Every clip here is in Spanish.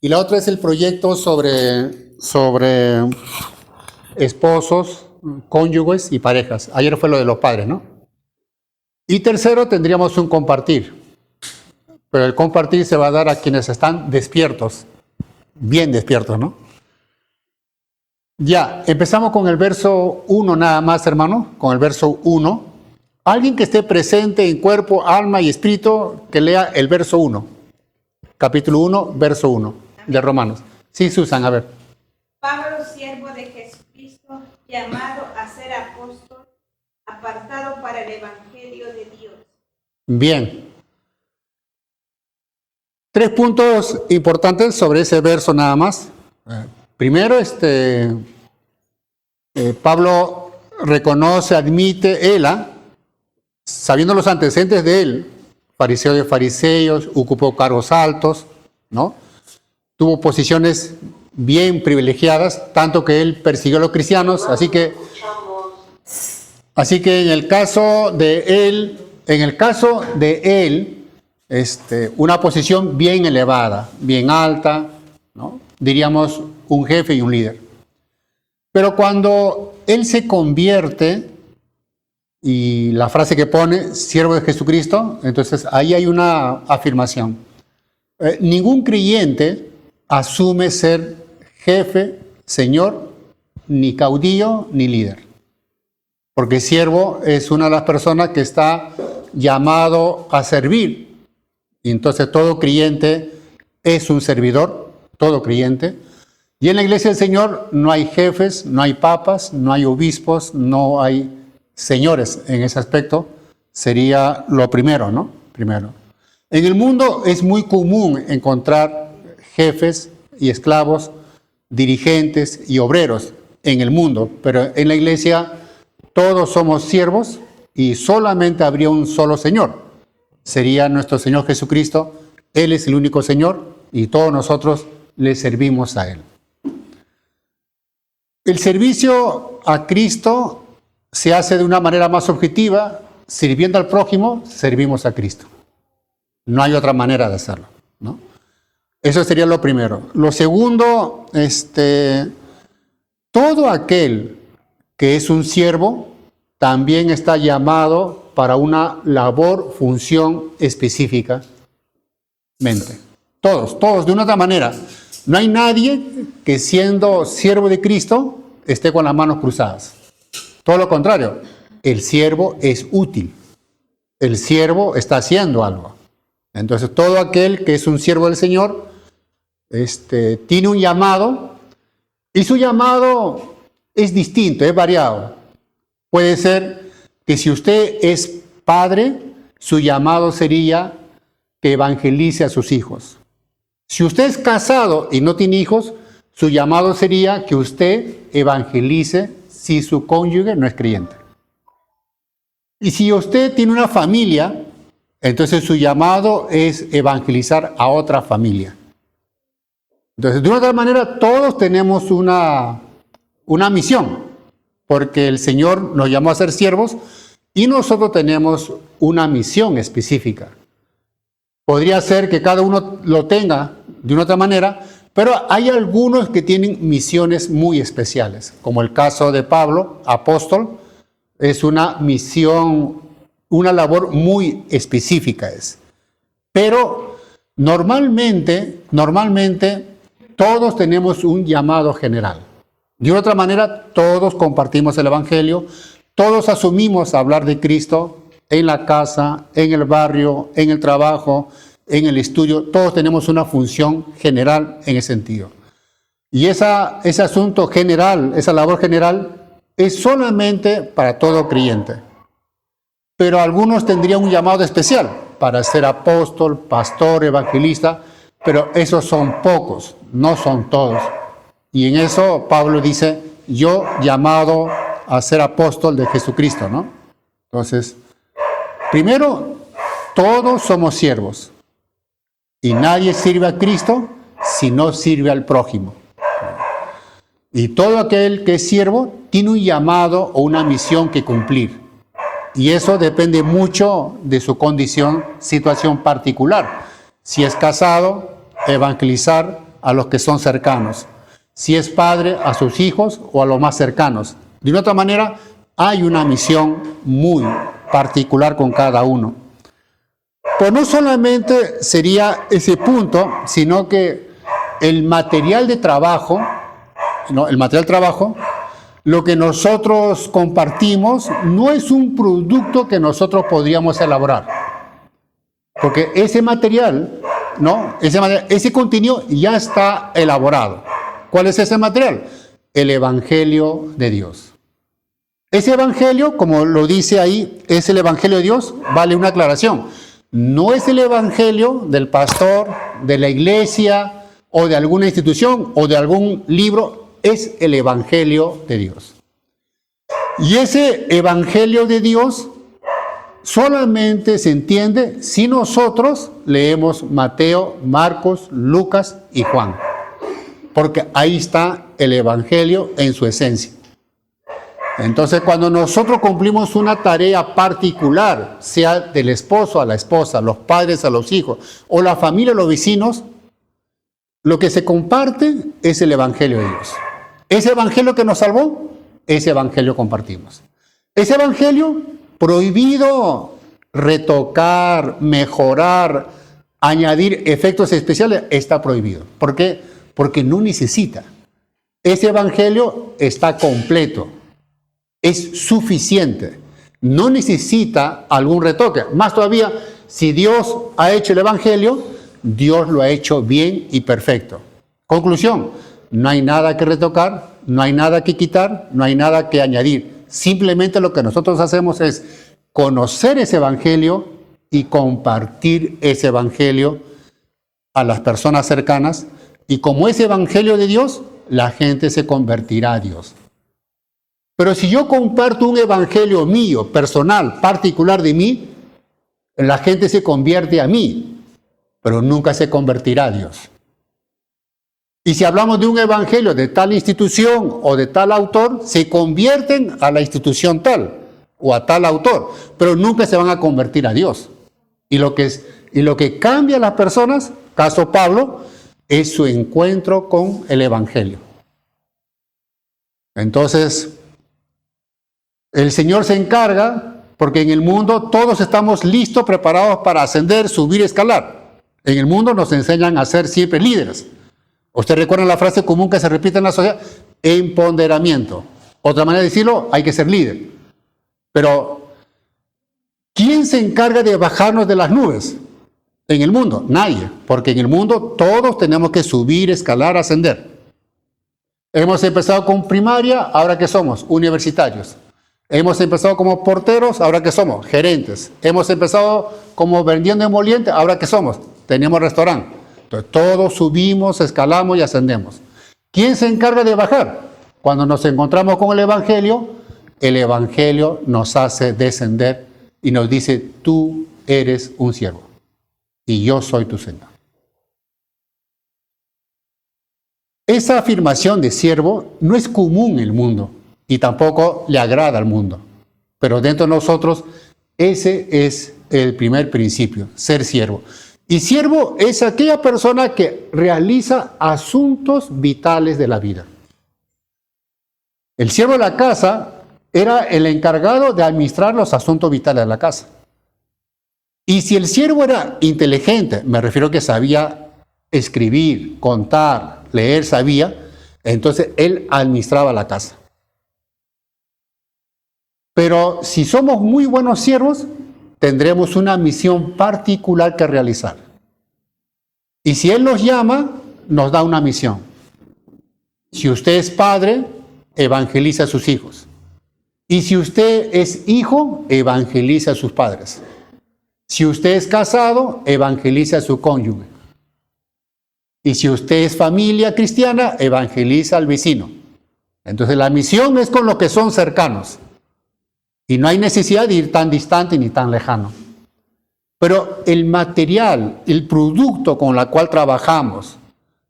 Y la otra es el proyecto sobre esposos, cónyuges y parejas. Ayer fue lo de los padres, ¿no? Y tercero, tendríamos un compartir. Pero el compartir se va a dar a quienes están despiertos, bien despiertos, ¿no? Ya, empezamos con el verso 1 nada más, hermano, con el verso 1. Alguien que esté presente en cuerpo, alma y espíritu, que lea el verso 1. Capítulo 1, verso 1 de Romanos. Sí, Susan, a ver. Pablo, siervo de Jesucristo, llamado a ser apóstol, apartado para el evangelio de Dios. Bien. 3 puntos importantes sobre ese verso nada más. Primero, Pablo reconoce, admite, sabiendo los antecedentes de él, fariseo de fariseos, ocupó cargos altos, ¿no? Tuvo posiciones bien privilegiadas, tanto que él persiguió a los cristianos, así que en el caso de él, una posición bien elevada, bien alta, ¿no? Diríamos un jefe y un líder. Pero cuando él se convierte, y la frase que pone, siervo de Jesucristo, entonces ahí hay una afirmación. Ningún creyente asume ser jefe, señor, ni caudillo, ni líder. Porque siervo es una de las personas que está llamado a servir. Y entonces todo creyente es un servidor, todo creyente. Y en la iglesia del Señor no hay jefes, no hay papas, no hay obispos, no hay señores. En ese aspecto sería lo primero, ¿no? Primero. En el mundo es muy común encontrar jefes y esclavos, dirigentes y obreros en el mundo, pero en la iglesia todos somos siervos y solamente habría un solo Señor. Sería nuestro Señor Jesucristo. Él es el único Señor y todos nosotros le servimos a Él. El servicio a Cristo se hace de una manera más objetiva. Sirviendo al prójimo, servimos a Cristo. No hay otra manera de hacerlo, ¿no? Eso sería lo primero. Lo segundo, todo aquel que es un siervo también está llamado para una labor, función específica. Todos, de una otra manera. No hay nadie que siendo siervo de Cristo esté con las manos cruzadas. Todo lo contrario, el siervo es útil. El siervo está haciendo algo. Entonces, todo aquel que es un siervo del Señor tiene un llamado y su llamado es distinto, es variado. Puede ser que si usted es padre, su llamado sería que evangelice a sus hijos. Si usted es casado y no tiene hijos, su llamado sería que usted evangelice si su cónyuge no es creyente. Y si usted tiene una familia, entonces su llamado es evangelizar a otra familia. Entonces, de una otra manera, todos tenemos una misión, porque el Señor nos llamó a ser siervos y nosotros tenemos una misión específica. Podría ser que cada uno lo tenga de una otra manera, pero hay algunos que tienen misiones muy especiales, como el caso de Pablo, apóstol, es una misión, una labor muy específica es. Pero normalmente todos tenemos un llamado general. De otra manera, todos compartimos el Evangelio, todos asumimos hablar de Cristo en la casa, en el barrio, en el trabajo, en el estudio. Todos tenemos una función general en ese sentido. Y ese asunto general, esa labor general, es solamente para todo creyente. Pero algunos tendrían un llamado especial para ser apóstol, pastor, evangelista, pero esos son pocos, no son todos. Y en eso Pablo dice, yo llamado a ser apóstol de Jesucristo, ¿no? Entonces, primero, todos somos siervos. Y nadie sirve a Cristo si no sirve al prójimo. Y todo aquel que es siervo tiene un llamado o una misión que cumplir. Y eso depende mucho de su condición, situación particular. Si es casado, evangelizar a los que son cercanos. Si es padre, a sus hijos o a los más cercanos. De una otra manera, hay una misión muy particular con cada uno. Pues no solamente sería ese punto, sino que el material de trabajo, ¿no? El material de trabajo, lo que nosotros compartimos, no es un producto que nosotros podríamos elaborar. Porque ese material, ¿no? Ese contenido ya está elaborado. ¿Cuál es ese material? El Evangelio de Dios. Ese Evangelio, como lo dice ahí, es el Evangelio de Dios, vale una aclaración. No es el Evangelio del pastor, de la iglesia, o de alguna institución, o de algún libro, es el Evangelio de Dios. Y ese Evangelio de Dios solamente se entiende si nosotros leemos Mateo, Marcos, Lucas y Juan. Porque ahí está el Evangelio en su esencia. Entonces, cuando nosotros cumplimos una tarea particular, sea del esposo a la esposa, los padres a los hijos, o la familia a los vecinos, lo que se comparte es el Evangelio de Dios. Ese Evangelio que nos salvó, ese Evangelio compartimos. Ese Evangelio prohibido retocar, mejorar, añadir efectos especiales, está prohibido. ¿Por qué? Porque no necesita. Ese Evangelio está completo. Es suficiente. No necesita algún retoque. Más todavía, si Dios ha hecho el Evangelio, Dios lo ha hecho bien y perfecto. Conclusión, no hay nada que retocar, no hay nada que quitar, no hay nada que añadir. Simplemente lo que nosotros hacemos es conocer ese Evangelio y compartir ese Evangelio a las personas cercanas. Y como es Evangelio de Dios, la gente se convertirá a Dios. Pero si yo comparto un evangelio mío, personal, particular de mí, la gente se convierte a mí, pero nunca se convertirá a Dios. Y si hablamos de un evangelio de tal institución o de tal autor, se convierten a la institución tal o a tal autor, pero nunca se van a convertir a Dios. Y lo que cambia a las personas, caso Pablo, es su encuentro con el evangelio. Entonces, el Señor se encarga, porque en el mundo todos estamos listos, preparados para ascender, subir, escalar. En el mundo nos enseñan a ser siempre líderes. ¿Usted recuerda la frase común que se repite en la sociedad? Empoderamiento. Otra manera de decirlo, hay que ser líder. Pero, ¿quién se encarga de bajarnos de las nubes? En el mundo, nadie. Porque en el mundo todos tenemos que subir, escalar, ascender. Hemos empezado con primaria, ahora ¿qué somos? Universitarios. Hemos empezado como porteros, ahora ¿qué somos? Gerentes. Hemos empezado como vendiendo emoliente, ahora ¿qué somos? Tenemos restaurante. Entonces todos subimos, escalamos y ascendemos. ¿Quién se encarga de bajar? Cuando nos encontramos con el Evangelio nos hace descender y nos dice, tú eres un siervo y yo soy tu Señor. Esa afirmación de siervo no es común en el mundo. Y tampoco le agrada al mundo. Pero dentro de nosotros, ese es el primer principio, ser siervo. Y siervo es aquella persona que realiza asuntos vitales de la vida. El siervo de la casa era el encargado de administrar los asuntos vitales de la casa. Y si el siervo era inteligente, me refiero a que sabía escribir, contar, leer, sabía, entonces él administraba la casa. Pero si somos muy buenos siervos, tendremos una misión particular que realizar. Y si Él nos llama, nos da una misión. Si usted es padre, evangeliza a sus hijos. Y si usted es hijo, evangeliza a sus padres. Si usted es casado, evangeliza a su cónyuge. Y si usted es familia cristiana, evangeliza al vecino. Entonces la misión es con los que son cercanos. Y no hay necesidad de ir tan distante ni tan lejano. Pero el material, el producto con el cual trabajamos,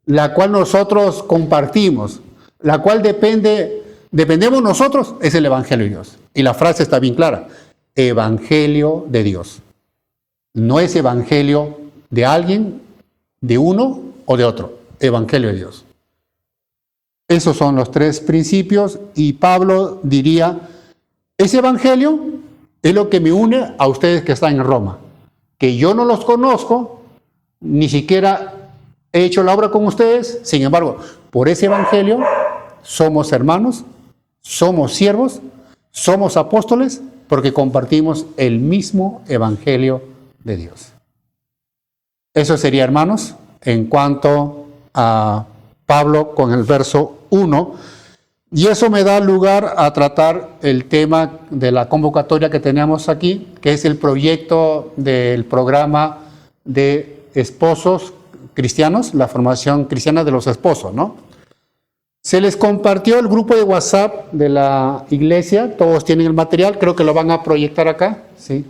la cual nosotros compartimos, la cual dependemos nosotros, es el Evangelio de Dios. Y la frase está bien clara, Evangelio de Dios. No es Evangelio de alguien, de uno o de otro. evangelio de Dios. Esos son los tres principios y Pablo diría, ese evangelio es lo que me une a ustedes que están en Roma, que yo no los conozco, ni siquiera he hecho la obra con ustedes, sin embargo, por ese evangelio somos hermanos, somos siervos, somos apóstoles, porque compartimos el mismo evangelio de Dios. Eso sería, hermanos, en cuanto a Pablo con el verso 1. Y eso me da lugar a tratar el tema de la convocatoria que tenemos aquí, que es el proyecto del programa de esposos cristianos, la formación cristiana de los esposos, ¿no? Se les compartió el grupo de WhatsApp de la iglesia, todos tienen el material, creo que lo van a proyectar acá, ¿sí?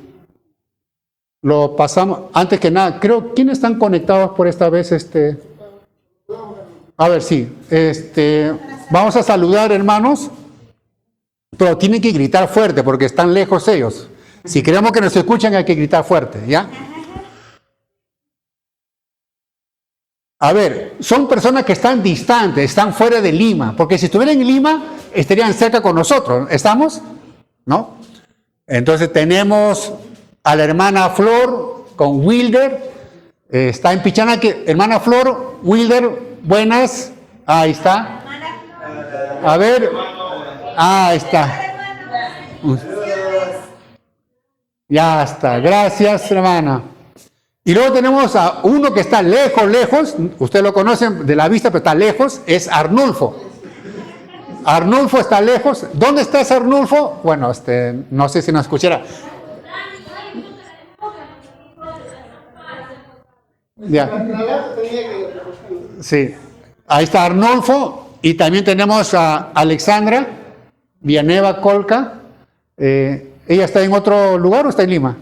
Lo pasamos, antes que nada, creo, ¿quiénes están conectados por esta vez? A ver, sí, vamos a saludar, hermanos, pero tienen que gritar fuerte porque están lejos ellos. Si queremos que nos escuchen hay que gritar fuerte, ¿ya? A ver, son personas que están distantes, están fuera de Lima, porque si estuvieran en Lima estarían cerca con nosotros, ¿estamos? ¿No? Entonces tenemos a la hermana Flor con Wilder, está en Pichana, hermana Flor, Wilder, buenas, ahí está. A ver, ahí está. Ya está, gracias hermana. Y luego tenemos a uno que está lejos, ustedes lo conocen de la vista, pero está lejos, es Arnulfo. Arnulfo está lejos. ¿Dónde estás, Arnulfo? Bueno, no sé si nos escuchara. Ya. Sí, ahí está Arnulfo y también tenemos a Alexandra Villanueva Colca. ¿Ella está en otro lugar o está en Lima?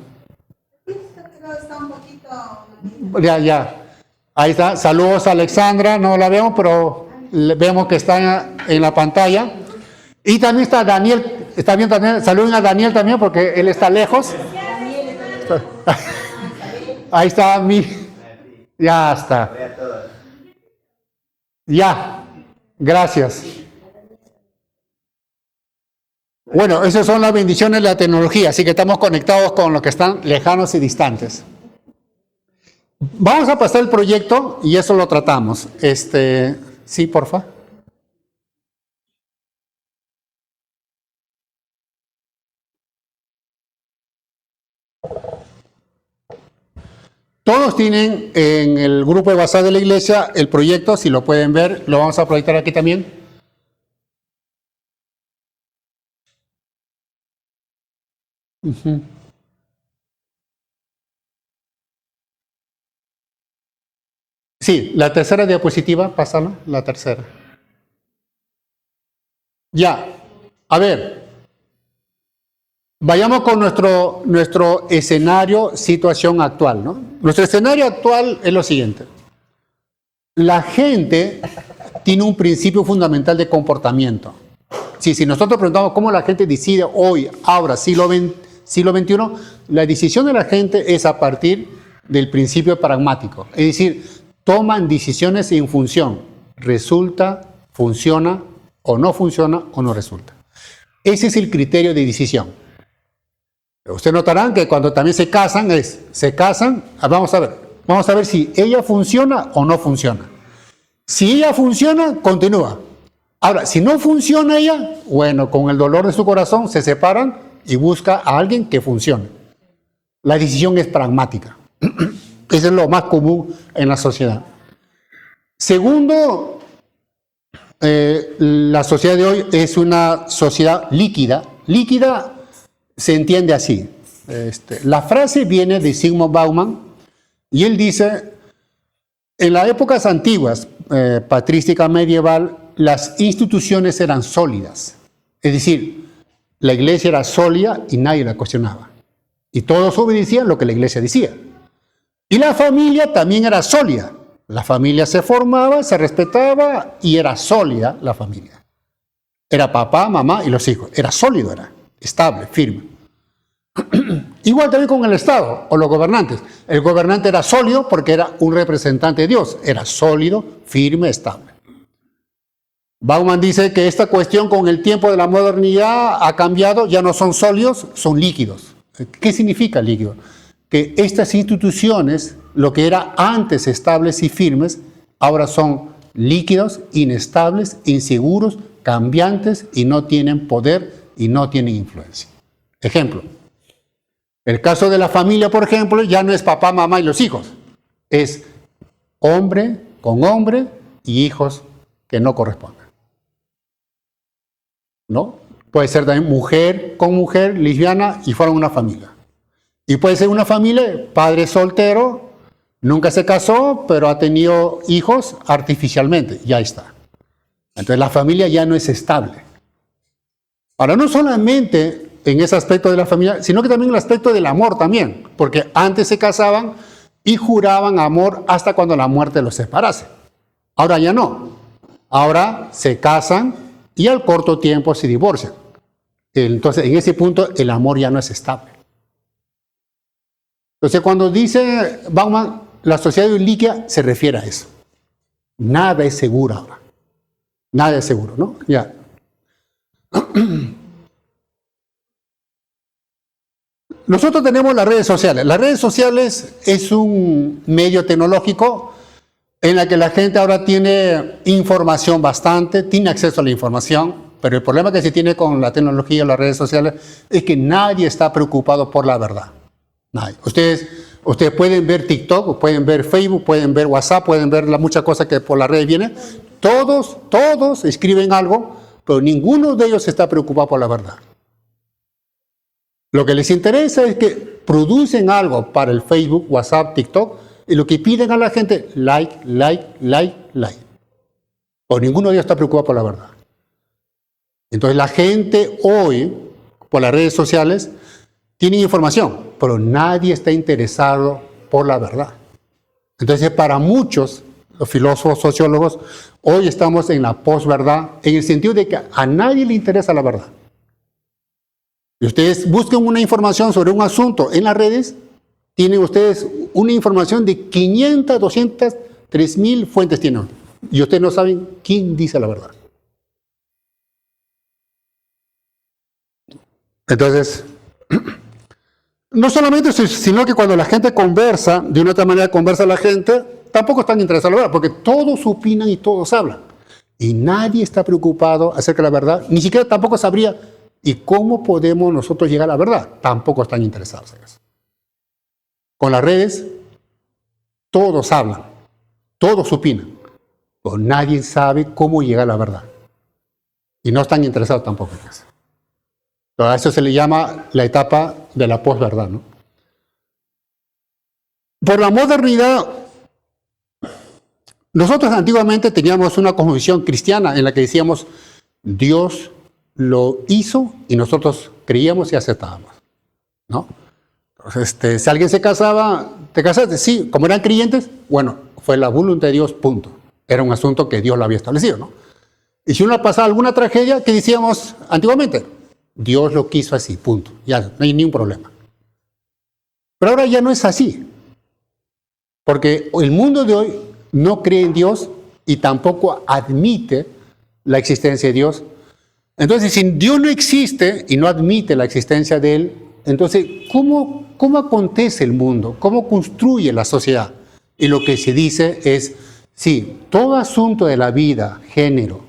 Está un poquito... Ya. Ahí está. Saludos a Alexandra, no la vemos, pero vemos que está en la pantalla. Y también está Daniel, está bien también. Saluden a Daniel también porque él está lejos. Ahí está ya está. Ya. Gracias. Bueno, esas son las bendiciones de la tecnología, así que estamos conectados con los que están lejanos y distantes. Vamos a pasar el proyecto y eso lo tratamos. Sí, porfa. Todos tienen en el grupo de WhatsApp de la iglesia el proyecto, si lo pueden ver, lo vamos a proyectar aquí también. Uh-huh. Sí, la tercera diapositiva, pásala, la tercera. Ya, a ver, vayamos con nuestro escenario, situación actual, ¿no? Nuestro escenario actual es lo siguiente. La gente tiene un principio fundamental de comportamiento. Sí, si nosotros preguntamos cómo la gente decide hoy, ahora, siglo XXI, la decisión de la gente es a partir del principio pragmático. Es decir, toman decisiones en función, resulta, funciona o no resulta. Ese es el criterio de decisión. Ustedes notarán que cuando también se casan, vamos a ver si ella funciona o no funciona. Si ella funciona, continúa. Ahora, si no funciona ella, bueno, con el dolor de su corazón se separan y busca a alguien que funcione. La decisión es pragmática. Eso es lo más común en la sociedad. Segundo, la sociedad de hoy es una sociedad líquida. Líquida se entiende así. La frase viene de Zygmunt Bauman y él dice, en las épocas antiguas, patrística medieval, las instituciones eran sólidas. Es decir, la iglesia era sólida y nadie la cuestionaba. Y todos obedecían lo que la iglesia decía. Y la familia también era sólida. La familia se formaba, se respetaba y era sólida la familia. Era papá, mamá y los hijos. Era sólido, era estable, firme. Igual también con el Estado o los gobernantes. El gobernante era sólido porque era un representante de Dios. Era sólido, firme, estable. Bauman dice que esta cuestión con el tiempo de la modernidad ha cambiado, ya no son sólidos, son líquidos. ¿Qué significa líquido? Que estas instituciones, lo que era antes estables y firmes, ahora son líquidos, inestables, inseguros, cambiantes y no tienen poder y no tienen influencia. Ejemplo. El caso de la familia, por ejemplo, ya no es papá, mamá y los hijos. Es hombre con hombre y hijos que no corresponden. ¿No? Puede ser también mujer con mujer, lesbiana, y forman una familia. Y puede ser una familia, padre soltero, nunca se casó, pero ha tenido hijos artificialmente. Ya está. Entonces la familia ya no es estable. Ahora, no solamente en ese aspecto de la familia, sino que también en el aspecto del amor también, porque antes se casaban y juraban amor hasta cuando la muerte los separase. Ahora ya no. Ahora se casan y al corto tiempo se divorcian. Entonces, en ese punto, el amor ya no es estable. Entonces, cuando dice Bauman, la sociedad líquida, se refiere a eso. Nada es seguro ahora. Nada es seguro, ¿no? Ya. Nosotros tenemos las redes sociales. Las redes sociales es un medio tecnológico en la que la gente ahora tiene información bastante, tiene acceso a la información, pero el problema que se tiene con la tecnología y las redes sociales es que nadie está preocupado por la verdad. Nadie. Ustedes pueden ver TikTok, pueden ver Facebook, pueden ver WhatsApp, pueden ver muchas cosas que por las redes vienen. Todos escriben algo, pero ninguno de ellos está preocupado por la verdad. Lo que les interesa es que producen algo para el Facebook, WhatsApp, TikTok, y lo que piden a la gente, like. O ninguno de ellos está preocupado por la verdad. Entonces la gente hoy, por las redes sociales, tiene información, pero nadie está interesado por la verdad. Entonces para muchos, los filósofos, sociólogos, hoy estamos en la posverdad, en el sentido de que a nadie le interesa la verdad. Y ustedes busquen una información sobre un asunto en las redes, tienen ustedes una información de 500, 200, 3.000 fuentes tienen. Y ustedes no saben quién dice la verdad. Entonces, no solamente eso, sino que cuando la gente conversa, de una otra manera conversa la gente, tampoco están interesados en la verdad, porque todos opinan y todos hablan. Y nadie está preocupado acerca de la verdad, ni siquiera tampoco sabría, ¿y cómo podemos nosotros llegar a la verdad? Tampoco están interesados en eso. Con las redes, todos hablan, todos opinan, pero nadie sabe cómo llegar a la verdad. Y no están interesados tampoco en eso. A eso se le llama la etapa de la posverdad, ¿no? Por la modernidad, nosotros antiguamente teníamos una cosmovisión cristiana en la que decíamos, Dios lo hizo y nosotros creíamos y aceptábamos, ¿no? Entonces, si alguien se casaba, ¿te casaste? Sí, como eran creyentes, bueno, fue la voluntad de Dios, punto. Era un asunto que Dios lo había establecido, ¿no? Y si uno pasaba alguna tragedia, ¿qué decíamos antiguamente? Dios lo quiso así, punto. Ya no hay ningún problema. Pero ahora ya no es así. Porque el mundo de hoy no cree en Dios y tampoco admite la existencia de Dios. Entonces, si Dios no existe y no admite la existencia de Él, entonces, ¿cómo acontece el mundo? ¿Cómo construye la sociedad? Y lo que se dice es, sí, todo asunto de la vida, género,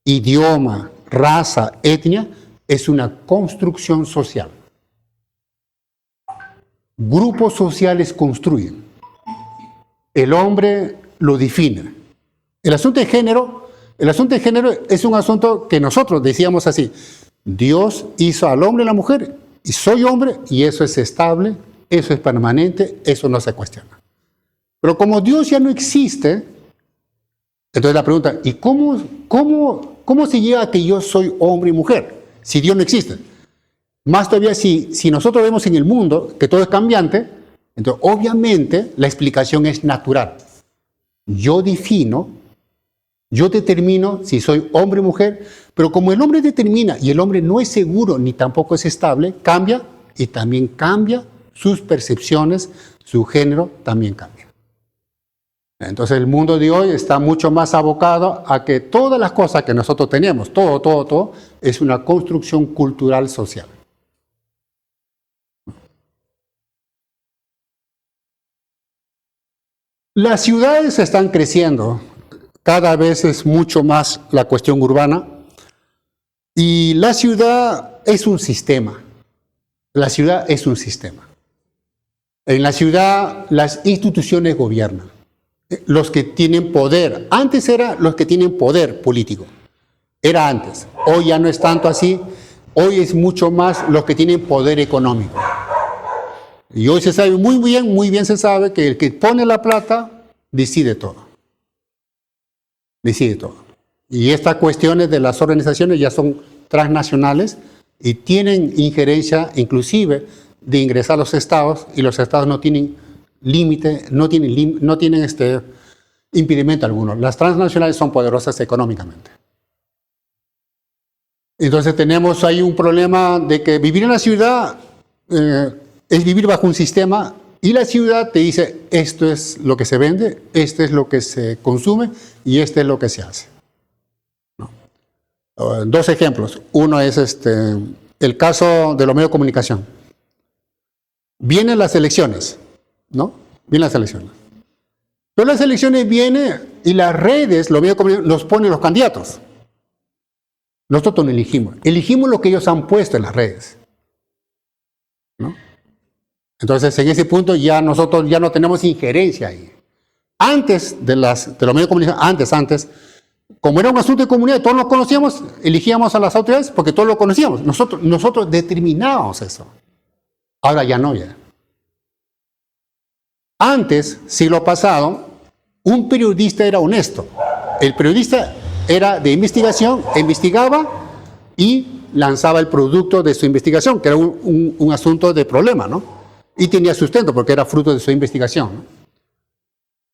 idioma, raza, etnia, es una construcción social. Grupos sociales construyen. El hombre lo define. El asunto de género es un asunto que nosotros decíamos así. Dios hizo al hombre y a la mujer, y soy hombre, y eso es estable, eso es permanente, eso no se cuestiona. Pero como Dios ya no existe, entonces la pregunta, ¿y cómo se llega a que yo soy hombre y mujer? Si Dios no existe. Más todavía si nosotros vemos en el mundo que todo es cambiante, entonces obviamente la explicación es natural. Yo defino, yo determino si soy hombre o mujer, pero como el hombre determina y el hombre no es seguro ni tampoco es estable, cambia, y también cambia sus percepciones, su género también cambia. Entonces el mundo de hoy está mucho más abocado a que todas las cosas que nosotros tenemos, todo, es una construcción cultural social. Las ciudades están creciendo, cada vez es mucho más la cuestión urbana, y la ciudad es un sistema. La ciudad es un sistema. En la ciudad las instituciones gobiernan. Los que tienen poder. Antes era los que tienen poder político. Era antes. Hoy ya no es tanto así. Hoy es mucho más los que tienen poder económico. Y hoy se sabe muy bien se sabe que el que pone la plata decide todo. Decide todo. Y estas cuestiones de las organizaciones ya son transnacionales y tienen injerencia inclusive de ingresar a los estados, y los estados no tienen límite, no tienen impedimento alguno. Las transnacionales son poderosas económicamente. Entonces tenemos ahí un problema de que vivir en la ciudad es vivir bajo un sistema, y la ciudad te dice esto es lo que se vende, esto es lo que se consume y esto es lo que se hace. ¿No? Dos ejemplos. Uno es el caso de los medios de comunicación. Vienen las elecciones, ¿no? Vienen las elecciones. Pero las elecciones vienen y las redes, los medios de comunicación, los ponen los candidatos. Nosotros no elegimos. Elegimos lo que ellos han puesto en las redes, ¿no? Entonces, en ese punto ya nosotros ya no tenemos injerencia ahí. Antes de los medios de comunicación, antes, como era un asunto de comunidad, todos lo conocíamos, elegíamos a las autoridades porque todos lo conocíamos. Nosotros determinábamos eso. Ahora ya no, ya. Antes, siglo pasado, un periodista era honesto. El periodista era de investigación, investigaba y lanzaba el producto de su investigación, que era un asunto de problema, ¿no? Y tenía sustento porque era fruto de su investigación, ¿no?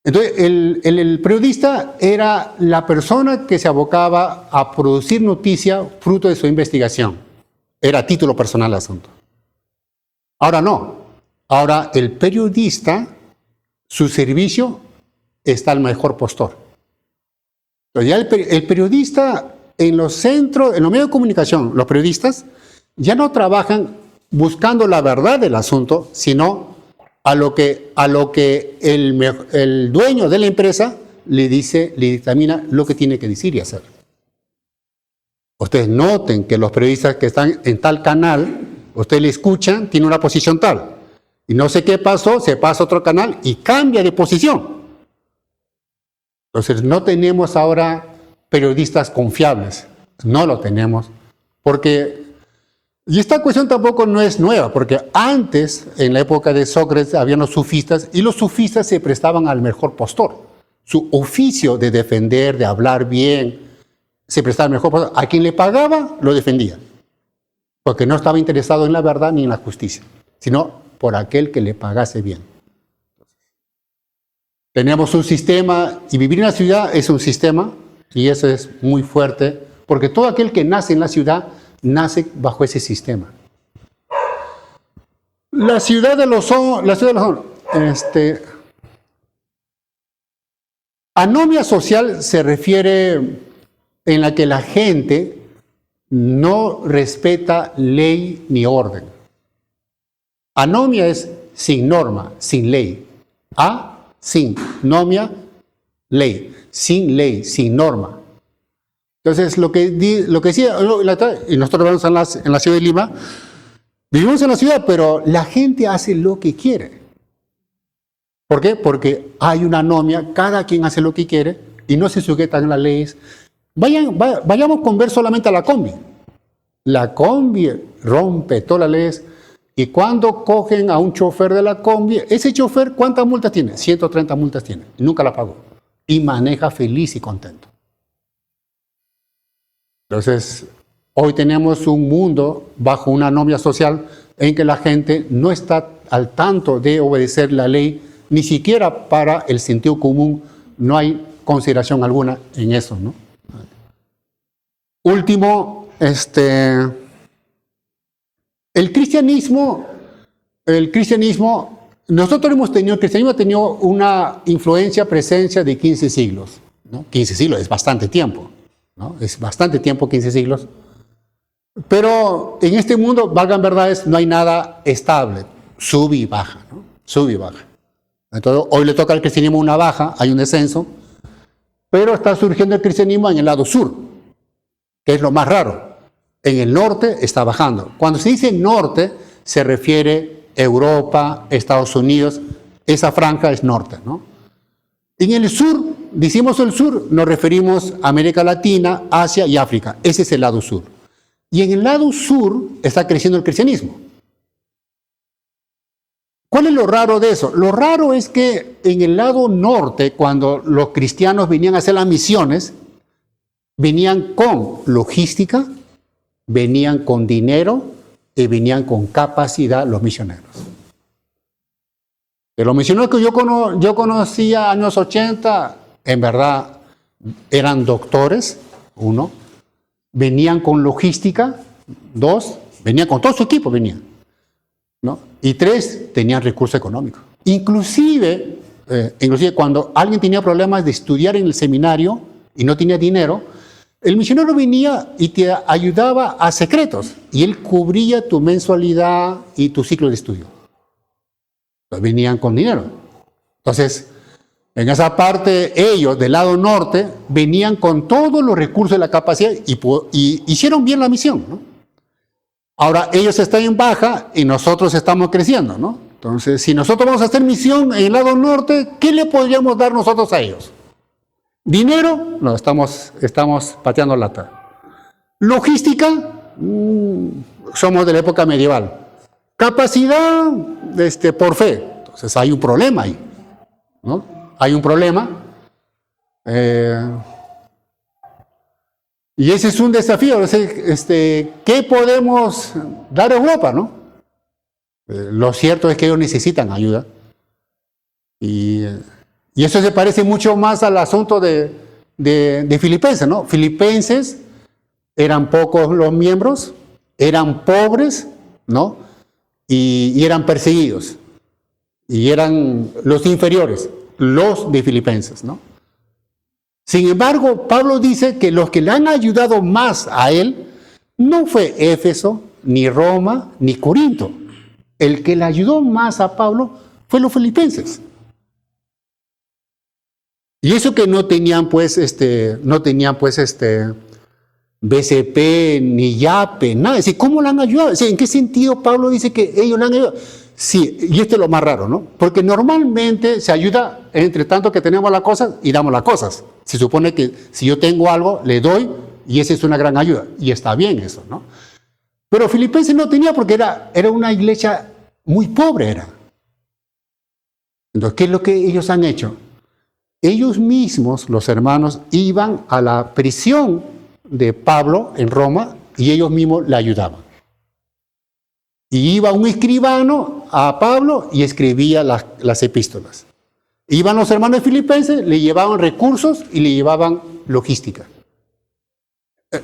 Entonces, el periodista era la persona que se abocaba a producir noticia fruto de su investigación. Era a título personal el asunto. Ahora no. Ahora el periodista, su servicio está al mejor postor. Entonces ya el periodista en los centros, en los medios de comunicación, los periodistas ya no trabajan buscando la verdad del asunto, sino a lo que el dueño de la empresa le dictamina lo que tiene que decir y hacer. Ustedes noten que los periodistas que están en tal canal, ustedes le escuchan, tiene una posición tal. Y no sé qué pasó, se pasa a otro canal y cambia de posición. Entonces no tenemos ahora periodistas confiables. No lo tenemos. Y esta cuestión tampoco no es nueva, porque antes, en la época de Sócrates, habían los sufistas, y los sufistas se prestaban al mejor postor. Su oficio de defender, de hablar bien, se prestaba al mejor postor. A quien le pagaba, lo defendía. Porque no estaba interesado en la verdad ni en la justicia, sino por aquel que le pagase bien. Tenemos un sistema, y vivir en la ciudad es un sistema, y eso es muy fuerte, porque todo aquel que nace en la ciudad, nace bajo ese sistema. La ciudad de los hombres, anomia social se refiere en la que la gente no respeta ley ni orden. Anomia es sin norma, sin ley. Sin, nomia, ley. Sin ley, sin norma. Entonces, lo que decía, y nosotros vivimos en la ciudad de Lima, vivimos en la ciudad, pero la gente hace lo que quiere. ¿Por qué? Porque hay una anomia, cada quien hace lo que quiere y no se sujetan a las leyes. Vayamos con ver solamente a la combi. La combi rompe todas las leyes, y cuando cogen a un chofer de la combi, ese chofer, ¿cuántas multas tiene? 130 multas tiene, y nunca la pagó. Y maneja feliz y contento. Entonces, hoy tenemos un mundo bajo una anomia social en que la gente no está al tanto de obedecer la ley, ni siquiera para el sentido común, no hay consideración alguna en eso, ¿no? Último, el cristianismo el cristianismo, el cristianismo ha tenido una influencia, presencia de 15 siglos. ¿No? 15 siglos es bastante tiempo, ¿no? Es bastante tiempo, 15 siglos. Pero en este mundo, valgan verdades, no hay nada estable, sube y baja, ¿no? Sube y baja. Entonces, hoy le toca al cristianismo una baja, hay un descenso, pero está surgiendo el cristianismo en el lado sur, que es lo más raro. En el norte está bajando. Cuando se dice norte, se refiere a Europa, Estados Unidos, esa franja es norte, ¿no? En el sur, decimos el sur, nos referimos a América Latina, Asia y África. Ese es el lado sur. Y en el lado sur está creciendo el cristianismo. ¿Cuál es lo raro de eso? Lo raro es que en el lado norte, cuando los cristianos venían a hacer las misiones, venían con logística, venían con dinero y venían con capacidad los misioneros. De los misioneros que yo conocía años 80, en verdad eran doctores, uno, venían con logística, dos, venían con todo su equipo, venían, ¿no? Y tres, tenían recursos económicos. Inclusive cuando alguien tenía problemas de estudiar en el seminario y no tenía dinero, el misionero venía y te ayudaba a secretos y él cubría tu mensualidad y tu ciclo de estudio. Entonces, venían con dinero. Entonces, en esa parte, ellos del lado norte venían con todos los recursos de la capacidad y hicieron bien la misión, ¿no? Ahora, ellos están en baja y nosotros estamos creciendo, ¿no? Entonces, si nosotros vamos a hacer misión en el lado norte, ¿qué le podríamos dar nosotros a ellos? ¿Dinero? No, estamos pateando lata. ¿Logística? Somos de la época medieval. ¿Capacidad? Por fe. Entonces hay un problema ahí, ¿no? Hay un problema. Y ese es un desafío. ¿Qué podemos dar a Europa, no? Lo cierto es que ellos necesitan ayuda. Y eso se parece mucho más al asunto de Filipenses, ¿no? Filipenses eran pocos los miembros, eran pobres, ¿no? Y eran perseguidos. Y eran los inferiores, los de Filipenses, ¿no? Sin embargo, Pablo dice que los que le han ayudado más a él no fue Éfeso, ni Roma, ni Corinto. El que le ayudó más a Pablo fue los filipenses. Y eso que no tenían BCP, ni YAPE, nada. Es decir, ¿cómo le han ayudado? Es decir, ¿en qué sentido Pablo dice que ellos le han ayudado? Sí, y esto es lo más raro, ¿no? Porque normalmente se ayuda entre tanto que tenemos las cosas y damos las cosas. Se supone que si yo tengo algo, le doy y esa es una gran ayuda. Y está bien eso, ¿no? Pero Filipenses no tenía porque era una iglesia muy pobre, era. Entonces, ¿qué es lo que ellos han hecho? Ellos mismos, los hermanos, iban a la prisión de Pablo en Roma y ellos mismos le ayudaban. Y iba un escribano a Pablo y escribía las epístolas. Iban los hermanos de Filipenses, le llevaban recursos y le llevaban logística.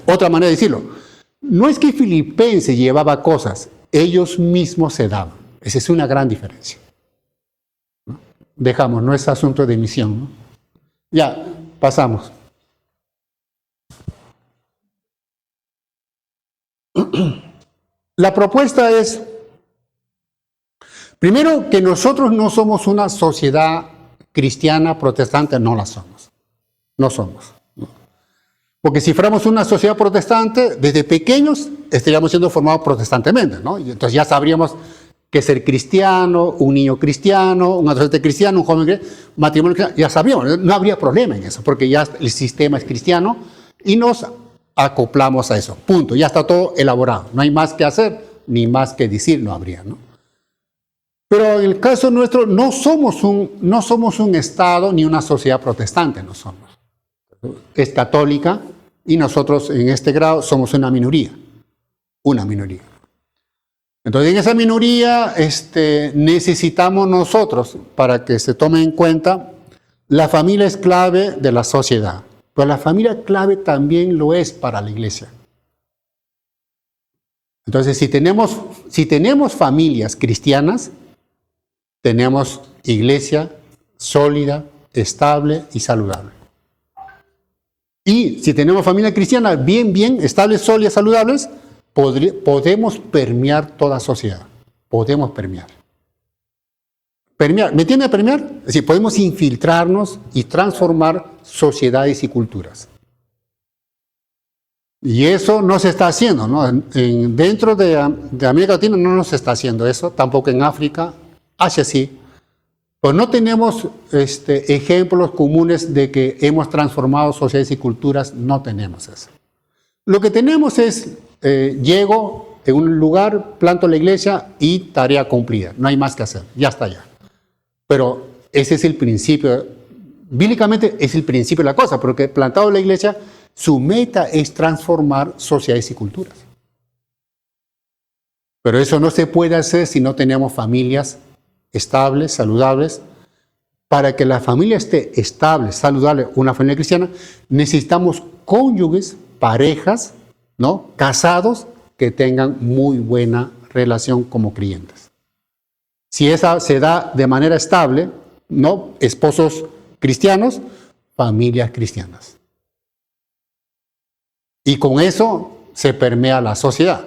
Otra manera de decirlo, no es que Filipenses llevaba cosas, ellos mismos se daban. Esa es una gran diferencia. ¿No? Dejamos, no es asunto de misión, ¿no? Ya, pasamos. La propuesta es, primero, que nosotros no somos una sociedad cristiana protestante, no la somos. No somos. ¿No? Porque si fuéramos una sociedad protestante, desde pequeños estaríamos siendo formados protestantemente, ¿no? Y entonces ya sabríamos que ser cristiano, un niño cristiano, un adolescente cristiano, un joven cristiano, matrimonio cristiano, ya sabríamos, no habría problema en eso, porque ya el sistema es cristiano y nos acoplamos a eso, punto, ya está todo elaborado, no hay más que hacer, ni más que decir, no habría, ¿no? Pero en el caso nuestro, no somos un Estado ni una sociedad protestante, no somos. Es católica y nosotros en este grado somos una minoría, una minoría. Entonces, en esa minoría necesitamos nosotros, para que se tome en cuenta, la familia es clave de la sociedad, pero la familia clave también lo es para la iglesia. Entonces, si tenemos si tenemos familias cristianas, tenemos iglesia sólida, estable y saludable. Y si tenemos familia cristiana bien, estables, sólidas, saludables, podemos permear toda sociedad. Podemos permear. ¿Me entiende permear? Es decir, podemos infiltrarnos y transformar sociedades y culturas. Y eso no se está haciendo, ¿no? Dentro de América Latina no se está haciendo eso, tampoco en África, Asia sí. Pues no tenemos ejemplos comunes de que hemos transformado sociedades y culturas, no tenemos eso. Lo que tenemos es, llego en un lugar, planto la iglesia y tarea cumplida, no hay más que hacer, ya está ya. Pero ese es el principio, bíblicamente es el principio de la cosa, porque plantado la iglesia, su meta es transformar sociedades y culturas. Pero eso no se puede hacer si no tenemos familias estables, saludables. Para que la familia esté estable, saludable, una familia cristiana, necesitamos cónyuges, parejas, ¿no? Casados que tengan muy buena relación como creyentes. Si esa se da de manera estable, ¿no? Esposos cristianos, familias cristianas. Y con eso se permea la sociedad.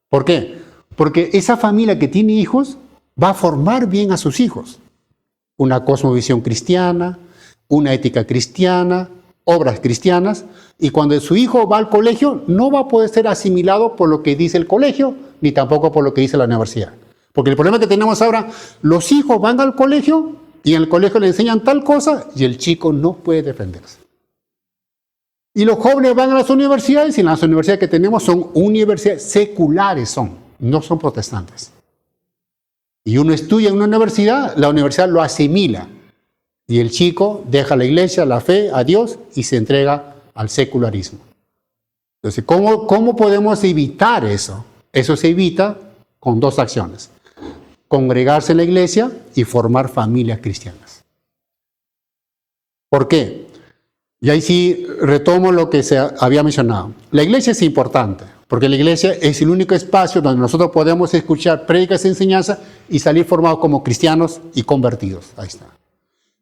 ¿Por qué? Porque esa familia que tiene hijos va a formar bien a sus hijos. Una cosmovisión cristiana, una ética cristiana, obras cristianas, y cuando su hijo va al colegio no va a poder ser asimilado por lo que dice el colegio, ni tampoco por lo que dice la universidad. Porque el problema que tenemos ahora, los hijos van al colegio y en el colegio le enseñan tal cosa y el chico no puede defenderse. Y los jóvenes van a las universidades y las universidades que tenemos son universidades seculares, no son protestantes. Y uno estudia en una universidad, la universidad lo asimila. Y el chico deja la iglesia, la fe, a Dios y se entrega al secularismo. Entonces, ¿cómo podemos evitar eso? Eso se evita con dos acciones. Congregarse en la iglesia y formar familias cristianas. ¿Por qué? Y ahí sí retomo lo que se había mencionado. La iglesia es importante, porque la iglesia es el único espacio donde nosotros podemos escuchar prédicas y enseñanzas y salir formados como cristianos y convertidos. Ahí está.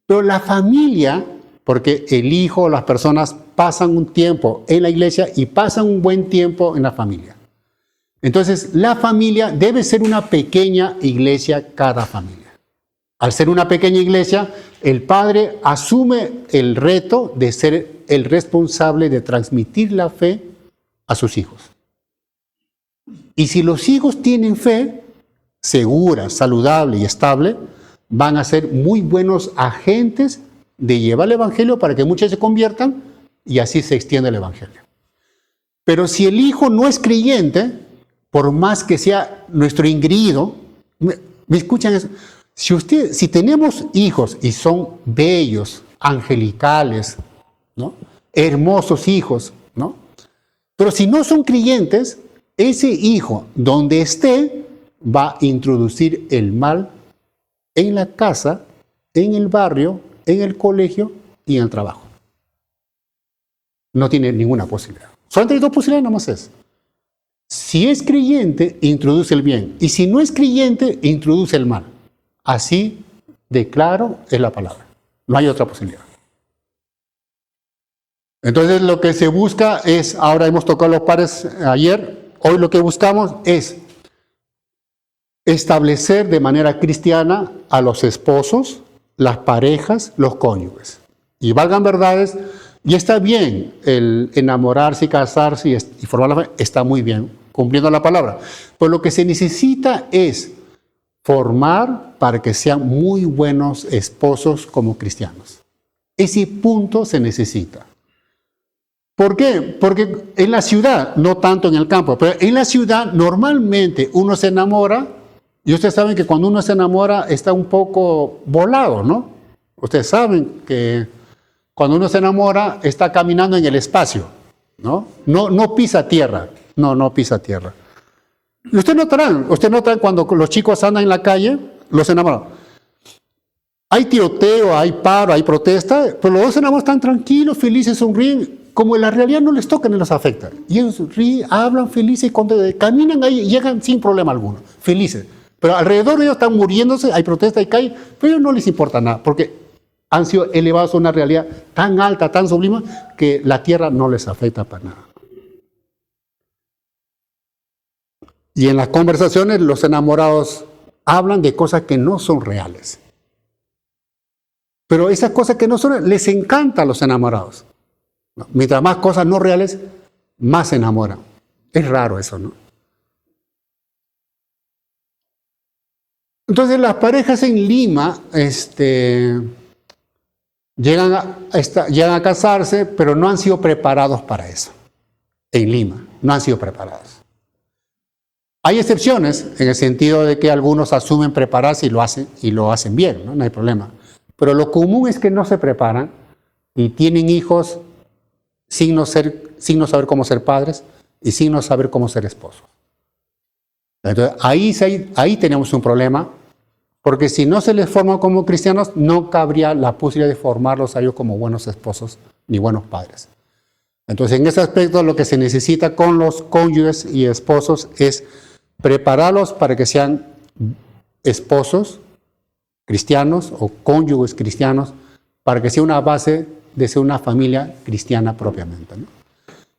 Pero la familia, porque el hijo, las personas pasan un tiempo en la iglesia y pasan un buen tiempo en la familia. Entonces, la familia debe ser una pequeña iglesia cada familia. Al ser una pequeña iglesia, el padre asume el reto de ser el responsable de transmitir la fe a sus hijos. Y si los hijos tienen fe segura, saludable y estable, van a ser muy buenos agentes de llevar el evangelio para que muchos se conviertan y así se extiende el evangelio. Pero si el hijo no es creyente, por más que sea nuestro ingrido, ¿me escuchan eso? Si tenemos hijos y son bellos, angelicales, ¿no? Hermosos hijos, ¿no? Pero si no son creyentes, ese hijo, donde esté, va a introducir el mal en la casa, en el barrio, en el colegio y en el trabajo. No tiene ninguna posibilidad. Solamente hay dos posibilidades, nada más es. Si es creyente, introduce el bien. Y si no es creyente, introduce el mal. Así de claro es la palabra. No hay otra posibilidad. Entonces lo que se busca es, ahora hemos tocado los pares ayer, hoy lo que buscamos es establecer de manera cristiana a los esposos, las parejas, los cónyuges. Y valgan verdades, y está bien el enamorarse y casarse y formar la familia, está muy bien, cumpliendo la palabra. Pero lo que se necesita es formar para que sean muy buenos esposos como cristianos. Ese punto se necesita. ¿Por qué? Porque en la ciudad, no tanto en el campo, pero en la ciudad normalmente uno se enamora, y ustedes saben que cuando uno se enamora está un poco volado, ¿no? Ustedes saben que cuando uno se enamora está caminando en el espacio, ¿no? No pisa tierra, no pisa tierra. Y ustedes notarán cuando los chicos andan en la calle, los enamoran. Hay tiroteo, hay paro, hay protesta, pero los dos enamorados están tranquilos, felices, sonríen, como la realidad no les toca ni los afecta. Y ellos hablan felices, cuando caminan ahí llegan sin problema alguno, felices. Pero alrededor de ellos están muriéndose, hay protesta y caen, pero a ellos no les importa nada, porque han sido elevados a una realidad tan alta, tan sublime, que la tierra no les afecta para nada. Y en las conversaciones los enamorados hablan de cosas que no son reales. Pero esas cosas que no son reales les encantan a los enamorados. Mientras más cosas no reales, más se enamoran. Es raro eso, ¿no? Entonces las parejas en Lima llegan a casarse, pero no han sido preparados para eso. En Lima, no han sido preparados. Hay excepciones en el sentido de que algunos asumen prepararse y lo hacen bien, ¿no? No hay problema. Pero lo común es que no se preparan y tienen hijos sin no saber cómo ser padres y sin no saber cómo ser esposos. Entonces, ahí tenemos un problema, porque si no se les forma como cristianos, no cabría la posibilidad de formarlos a ellos como buenos esposos ni buenos padres. Entonces, en ese aspecto, lo que se necesita con los cónyuges y esposos es prepararlos para que sean esposos cristianos o cónyuges cristianos, para que sea una base de ser una familia cristiana propiamente, ¿no?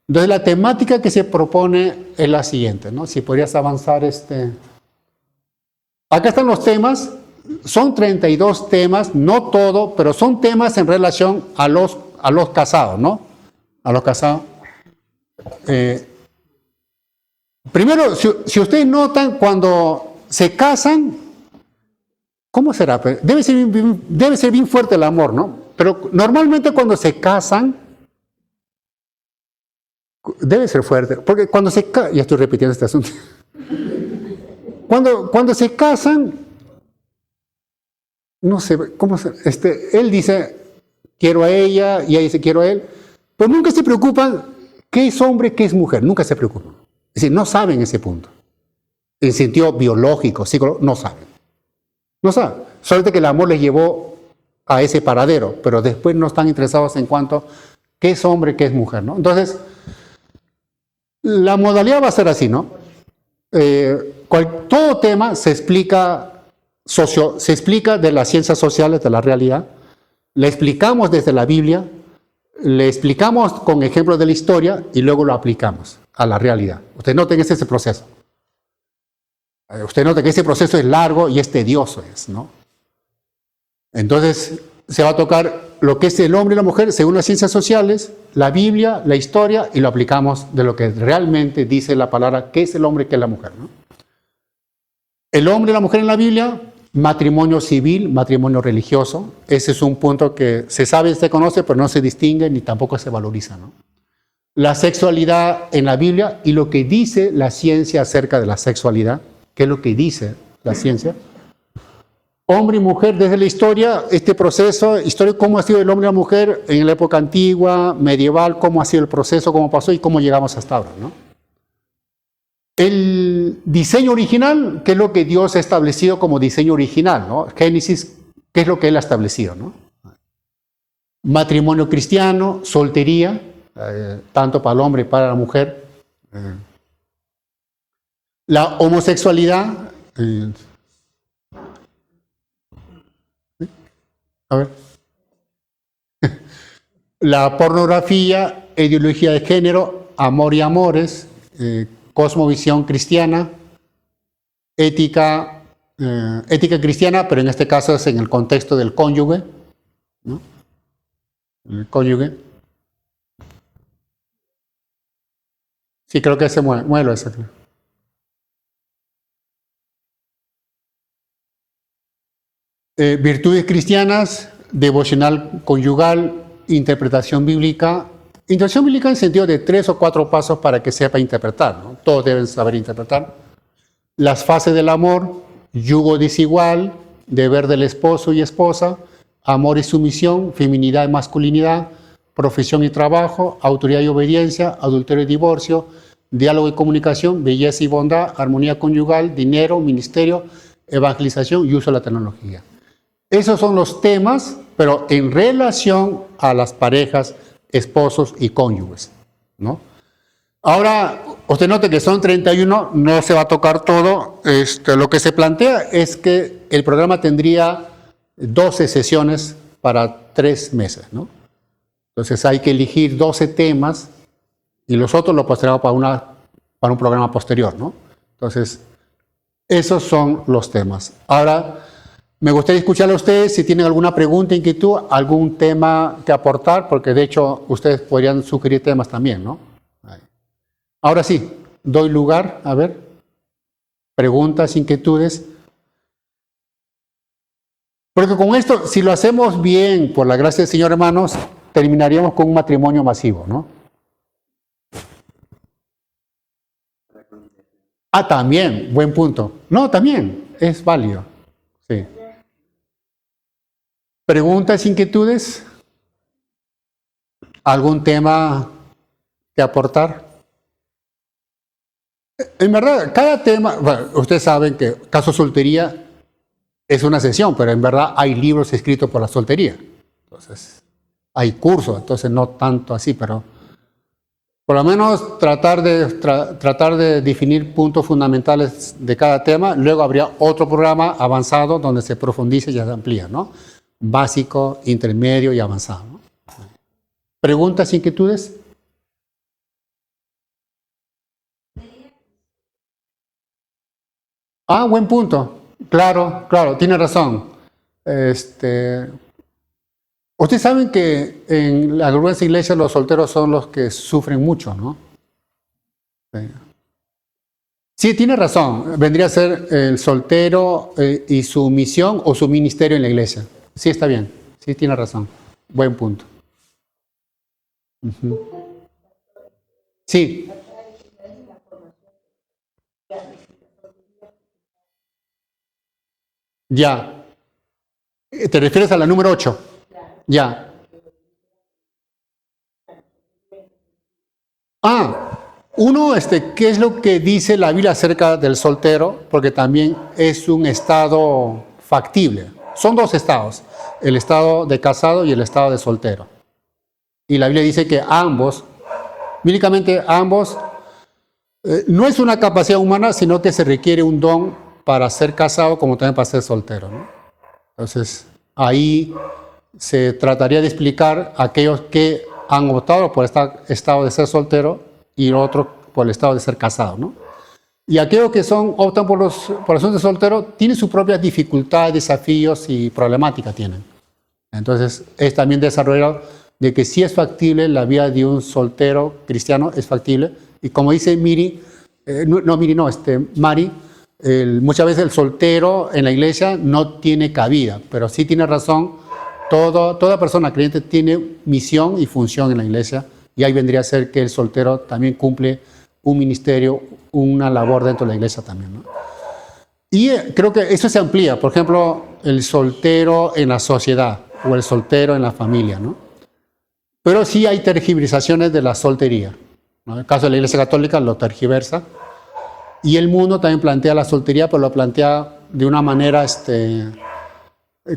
Entonces la temática que se propone es la siguiente, ¿no? Si podrías avanzar Acá están los temas, son 32 temas, no todo, pero son temas en relación a los casados, ¿no? A los casados. Primero, si ustedes notan, cuando se casan, ¿cómo será? Debe ser bien fuerte el amor, ¿no? Pero normalmente cuando se casan, debe ser fuerte, porque cuando se casan, ya estoy repitiendo este asunto, cuando se casan, no sé, ¿cómo él dice, quiero a ella, y ella dice, quiero a él, pero nunca se preocupan qué es hombre, qué es mujer, nunca se preocupan. Es decir, no saben ese punto. En sentido biológico, psicológico, no saben. No saben. Solamente que el amor les llevó a ese paradero, pero después no están interesados en cuanto a qué es hombre, qué es mujer, ¿no? Entonces, la modalidad va a ser así, ¿no? Todo tema se explica de las ciencias sociales, de la realidad, le explicamos desde la Biblia, le explicamos con ejemplos de la historia y luego lo aplicamos a la realidad. Ustedes noten ese proceso. Usted nota que ese proceso es largo y es tedioso, ¿no? Entonces se va a tocar lo que es el hombre y la mujer según las ciencias sociales, la Biblia, la historia, y lo aplicamos de lo que realmente dice la palabra, qué es el hombre y qué es la mujer, ¿no? El hombre y la mujer en la Biblia, matrimonio civil, matrimonio religioso. Ese es un punto que se sabe y se conoce, pero no se distingue ni tampoco se valoriza, ¿no? La sexualidad en la Biblia y lo que dice la ciencia acerca de la sexualidad. ¿Qué es lo que dice la ciencia? Hombre y mujer desde la historia, este proceso histórico, cómo ha sido el hombre y la mujer en la época antigua, medieval, cómo ha sido el proceso, cómo pasó y cómo llegamos hasta ahora, ¿no? El diseño original, ¿qué es lo que Dios ha establecido como diseño original, ¿no? Génesis, ¿qué es lo que Él ha establecido, ¿no? Matrimonio cristiano, soltería, tanto para el hombre y para la mujer. La homosexualidad. A ver. La pornografía, ideología de género, amor y amores, cosmovisión cristiana, ética cristiana, pero en este caso es en el contexto del cónyuge, ¿no? El cónyuge. Sí, creo que se mueve eso. Virtudes cristianas, devocional conyugal, interpretación bíblica. Interpretación bíblica en sentido de 3 o 4 pasos para que sepa interpretar, ¿no? Todos deben saber interpretar. Las fases del amor, yugo desigual, deber del esposo y esposa, amor y sumisión, feminidad y masculinidad, profesión y trabajo, autoridad y obediencia, adulterio y divorcio, diálogo y comunicación, belleza y bondad, armonía conyugal, dinero, ministerio, evangelización y uso de la tecnología. Esos son los temas, pero en relación a las parejas esposos y cónyuges, ¿no? Ahora, usted note que son 31, no se va a tocar todo. Lo que se plantea es que el programa tendría 12 sesiones para 3 meses, ¿no? Entonces hay que elegir 12 temas y los otros los postergamos para un programa posterior, ¿no? Entonces, esos son los temas. Ahora, me gustaría escuchar a ustedes si tienen alguna pregunta, inquietud, algún tema que aportar, porque de hecho ustedes podrían sugerir temas también, ¿no? Ahora sí, doy lugar, a ver, preguntas, inquietudes. Porque con esto, si lo hacemos bien, por la gracia del Señor, hermanos, terminaríamos con un matrimonio masivo, ¿no? Ah, también, buen punto. No, también, es válido. Sí. ¿Preguntas, inquietudes? ¿Algún tema que aportar? En verdad, cada tema, bueno, ustedes saben que caso soltería es una sesión, pero en verdad hay libros escritos por la soltería. Entonces, hay cursos, entonces no tanto así, pero por lo menos tratar de definir puntos fundamentales de cada tema. Luego habría otro programa avanzado donde se profundice y se amplía, ¿no? Básico, intermedio y avanzado, ¿no? ¿Preguntas, inquietudes? Ah, buen punto. Claro, claro, tiene razón. Ustedes saben que en la gruesa iglesia los solteros son los que sufren mucho, ¿no? Sí. Sí, tiene razón. Vendría a ser el soltero y su misión o su ministerio en la iglesia. Sí, está bien. Sí, tiene razón. Buen punto. Ujú. Sí, ya. ¿Te refieres a la número 8? Ya. Ah, uno, ¿qué es lo que dice la Biblia acerca del soltero? Porque también es un estado factible. Son dos estados, el estado de casado y el estado de soltero. Y la Biblia dice que ambos, bíblicamente ambos, no es una capacidad humana, sino que se requiere un don para ser casado como también para ser soltero, ¿no? Entonces, ahí se trataría de explicar a aquellos que han optado por este estado de ser soltero y el otro por el estado de ser casado, ¿no? Y aquellos que optan por el asunto de soltero tienen sus propias dificultades, desafíos y problemáticas tienen. Entonces, es también desarrollado de que sí es factible la vida de un soltero cristiano, es factible. Y como dice Mari, muchas veces el soltero en la iglesia no tiene cabida, pero sí tiene razón. Toda persona creyente tiene misión y función en la iglesia, y ahí vendría a ser que el soltero también cumple un ministerio, una labor dentro de la iglesia también, ¿no? Y creo que eso se amplía, por ejemplo, el soltero en la sociedad o el soltero en la familia, ¿no? Pero sí hay tergiversaciones de la soltería, ¿no? En el caso de la Iglesia Católica lo tergiversa, y el mundo también plantea la soltería, pero lo plantea de una manera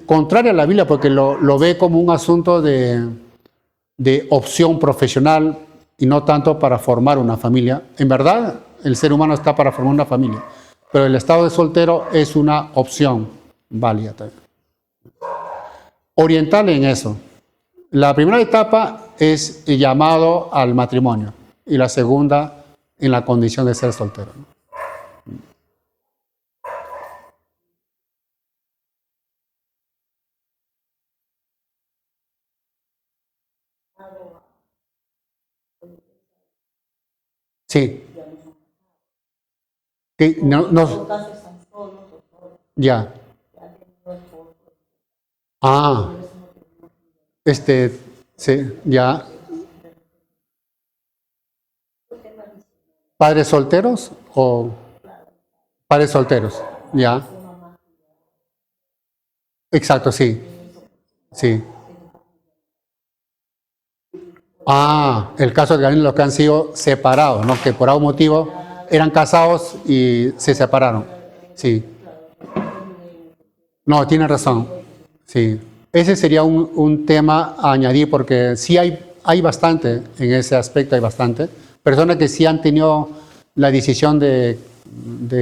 contraria a la Biblia, porque lo ve como un asunto de opción profesional y no tanto para formar una familia. En verdad, el ser humano está para formar una familia, pero el estado de soltero es una opción válida también. Oriental en eso. La primera etapa es el llamado al matrimonio y la segunda en la condición de ser soltero, ¿no? Sí. Que ya. Ah, sí, ya. ¿Padres solteros o padres solteros? Ya. Exacto, sí. Sí. Ah, el caso de los que han sido separados, ¿no? Que por algún motivo eran casados y se separaron. Sí. No, tiene razón. Sí. Ese sería un tema a añadir porque sí hay hay bastante, en ese aspecto hay bastante. Personas que sí han tenido la decisión de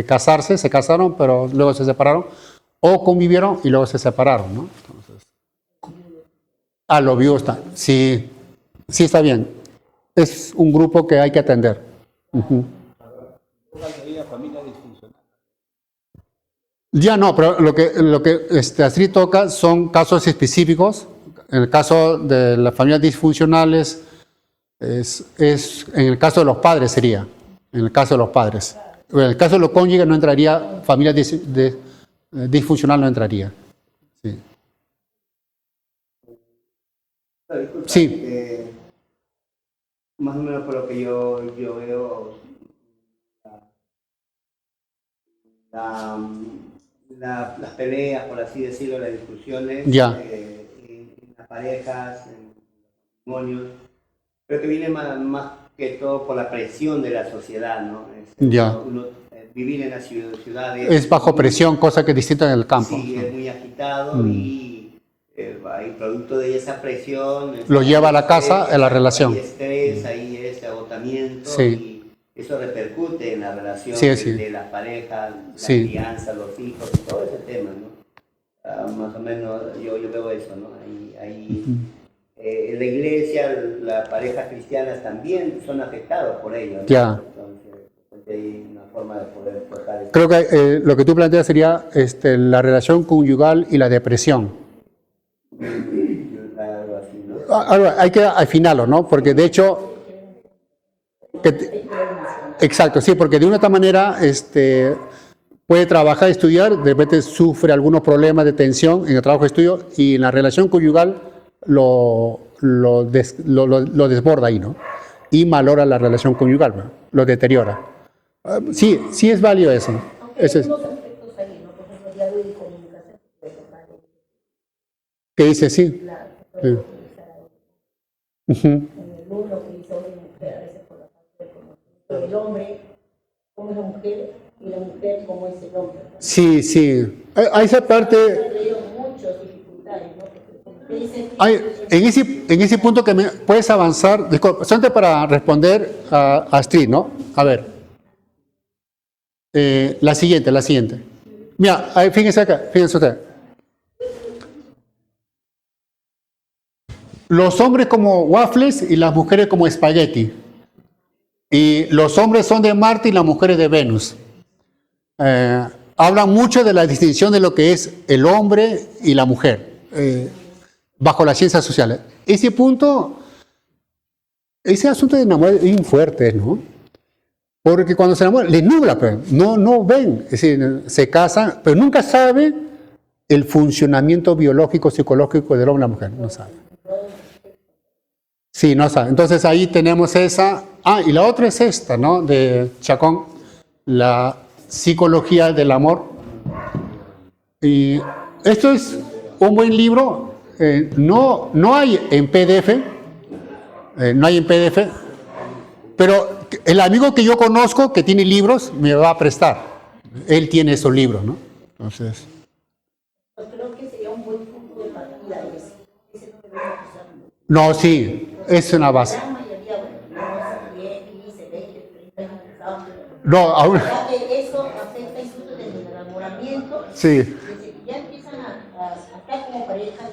casarse, se casaron, pero luego se separaron, o convivieron y luego se separaron, ¿no? Entonces, lo viudo está. Sí, sí está bien. Es un grupo que hay que atender. Uh-huh. Ya no, pero lo que Astrid toca son casos específicos. En el caso de las familias disfuncionales, es en el caso de los padres sería. En el caso de los padres. En el caso de los cónyuges no entraría, familia disfuncional no entraría. Sí. Disculpa, Sí. Más o menos por lo que yo veo, las peleas, por así decirlo, las discusiones Ya. En las parejas, en los matrimonios, creo que viene más que todo por la presión de la sociedad, ¿no? Ya. Vivir en las ciudades Es bajo presión, cosa que es distinta en el campo. Sí, es muy agitado y hay producto de esa presión. Lo lleva a la casa, a la relación. Hay estrés, hay ese agotamiento Sí. y eso repercute en la relación Sí, sí. de las parejas, la Sí. crianza, los hijos, y todo ese tema, ¿no? Más o menos yo veo eso, ¿no? En la iglesia, las parejas cristianas también son afectadas por ello, ¿no? Ya. Entonces, hay una forma de poder tratar eso. Creo que lo que tú planteas sería la relación conyugal y la depresión. Algo así, ¿no? Hay que afinarlo, ¿no? Porque de hecho, exacto, sí, porque de una otra manera puede trabajar, estudiar, de repente sufre algunos problemas de tensión en el trabajo de estudio y en la relación conyugal lo desborda ahí, ¿no? Y malora la relación conyugal, ¿no? Lo deteriora. Sí, sí es válido eso. Aunque hay unos aspectos ahí, ¿no? Por ejemplo, el diálogo de comunicación. ¿Qué dice? Sí. Sí. En el uno que dice hombre y mujer, a veces por la parte del conocimiento del hombre, como es la mujer, y la mujer como es el hombre. Sí, sí. A esa parte... Ha traído muchas dificultades, ¿no? Porque dicen en ese punto que puedes avanzar, solamente para responder a Astrid, ¿no? A ver. La siguiente. Mira, fíjense acá, fíjense usted. Los hombres como waffles y las mujeres como espagueti. Y los hombres son de Marte y las mujeres de Venus. Hablan mucho de la distinción de lo que es el hombre y la mujer, bajo las ciencias sociales. Ese asunto de enamorar es bien fuerte, ¿no? Porque cuando se enamoran, les nubla, pero no ven. Es decir, se casan, pero nunca sabe el funcionamiento biológico, psicológico del hombre y la mujer. No sabe. Sí, no sabe. Entonces ahí tenemos esa. Y la otra es esta, ¿no? De Chacón, la psicología del amor. Y esto es un buen libro. No hay en PDF. No hay en PDF. Pero el amigo que yo conozco que tiene libros me va a prestar. Él tiene esos libros, ¿no? Entonces. Yo creo que sería un buen punto de partida ese no debería usar. No, sí, es una base. La gran mayoría, bueno, no 10, 15, 20, 30 años casados. No, aún. Ya que eso afecta incluso desde el enamoramiento. Sí, Desde que ya empiezan a estar como pareja.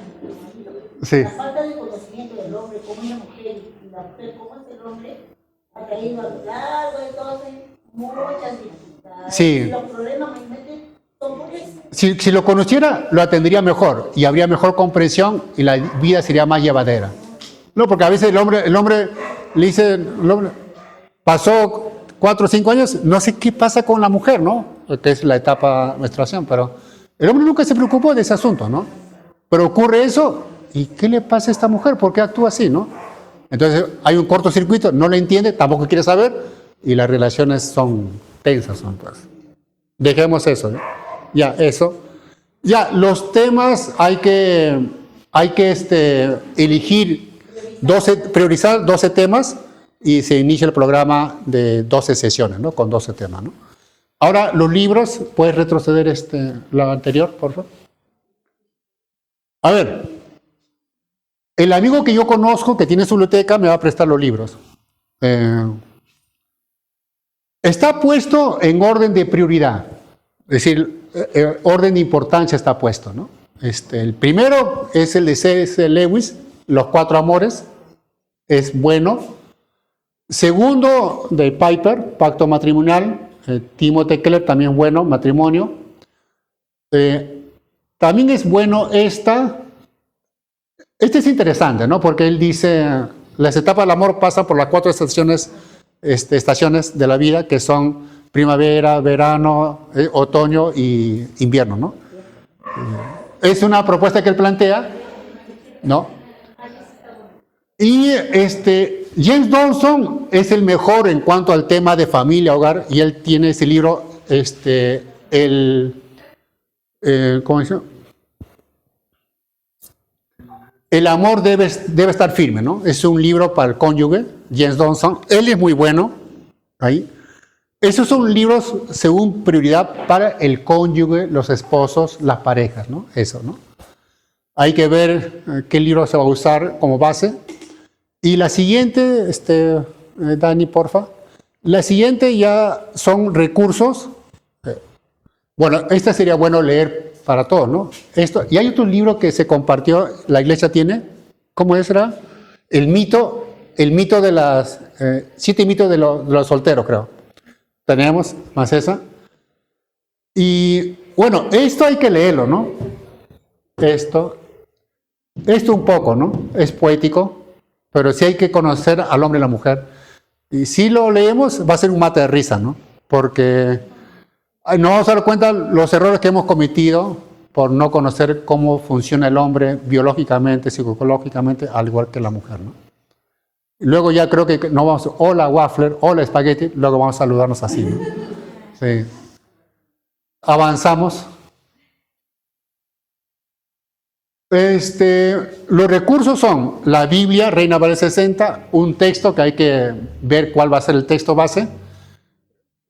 sí. La falta de conocimiento del hombre como es la mujer y la mujer como es el hombre ha traído a lo largo de todo muchas dificultades. Sí. Y los problemas mayormente son por eso. Si lo conociera, lo atendería mejor y habría mejor comprensión y la vida sería más llevadera. No, porque a veces el hombre le dice, el hombre pasó 4 o 5 años, no sé qué pasa con la mujer, ¿no? Que es la etapa de menstruación, pero el hombre nunca se preocupó de ese asunto, ¿no? Pero ocurre eso, ¿y qué le pasa a esta mujer? ¿Por qué actúa así, no? Entonces hay un cortocircuito, no le entiende, tampoco quiere saber y las relaciones son tensas, pues. Dejemos eso, ¿no? Ya, eso. Ya, los temas hay que elegir priorizar 12 temas y se inicia el programa de 12 sesiones, ¿no? Con 12 temas, ¿no? Ahora, los libros, ¿puedes retroceder lo anterior, por favor? A ver, El amigo que yo conozco que tiene su biblioteca me va a prestar los libros. Está puesto en orden de prioridad, es decir, orden de importancia está puesto, ¿no? El primero es el de C.S. Lewis, Los Cuatro Amores, es bueno. Segundo, de Piper, Pacto Matrimonial, Timothy Keller, también bueno, Matrimonio. También es bueno este es interesante, ¿no? Porque él dice, las etapas del amor pasan por las 4 estaciones de la vida, que son primavera, verano, otoño y invierno, ¿no? Es una propuesta que él plantea, ¿no? Y James Dobson es el mejor en cuanto al tema de familia, hogar, y él tiene ese libro, ¿cómo dice? El amor debe estar firme, ¿no? Es un libro para el cónyuge, James Dobson. Él es muy bueno, ahí. Esos son libros según prioridad para el cónyuge, los esposos, las parejas, ¿no? Eso, ¿no? Hay que ver qué libro se va a usar como base. Y la siguiente, Dani, porfa. La siguiente ya son recursos. Bueno, esta sería bueno leer para todos, ¿no? Y hay otro libro que se compartió, la iglesia tiene, ¿cómo era? El mito de las 7 mitos de los solteros, creo. Tenemos más esa. Y bueno, esto hay que leerlo, ¿no? Esto un poco, ¿no? Es poético, pero sí hay que conocer al hombre y la mujer. Y si lo leemos, va a ser un mate de risa, ¿no? Porque nos vamos a dar cuenta los errores que hemos cometido por no conocer cómo funciona el hombre biológicamente, psicológicamente, al igual que la mujer, ¿no? Y luego ya creo que no vamos, hola waffler, hola espagueti, luego vamos a saludarnos así, ¿no? Sí. Avanzamos. Los recursos son la Biblia, Reina Valera 60, un texto que hay que ver cuál va a ser el texto base.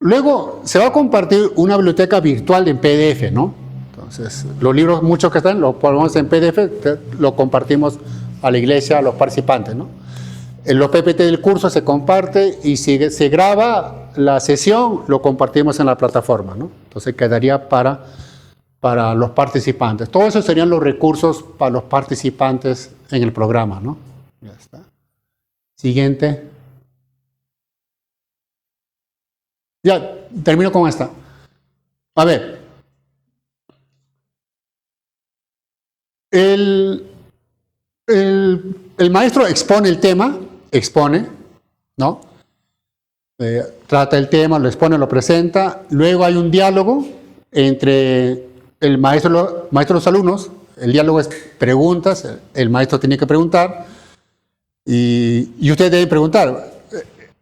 Luego se va a compartir una biblioteca virtual en PDF, ¿no? Entonces, los libros, muchos que están, los ponemos en PDF, lo compartimos a la iglesia, a los participantes, ¿no? En los PPT del curso se comparte y si se graba la sesión, lo compartimos en la plataforma, ¿no? Entonces quedaría para los participantes. Todos esos serían los recursos para los participantes en el programa, ¿no? Ya está. Siguiente. Ya, termino con esta. A ver. El maestro expone el tema, ¿no? Trata el tema, lo expone, lo presenta. Luego hay un diálogo entre el maestro y los alumnos. El diálogo es preguntas, el maestro tiene que preguntar y ustedes deben preguntar.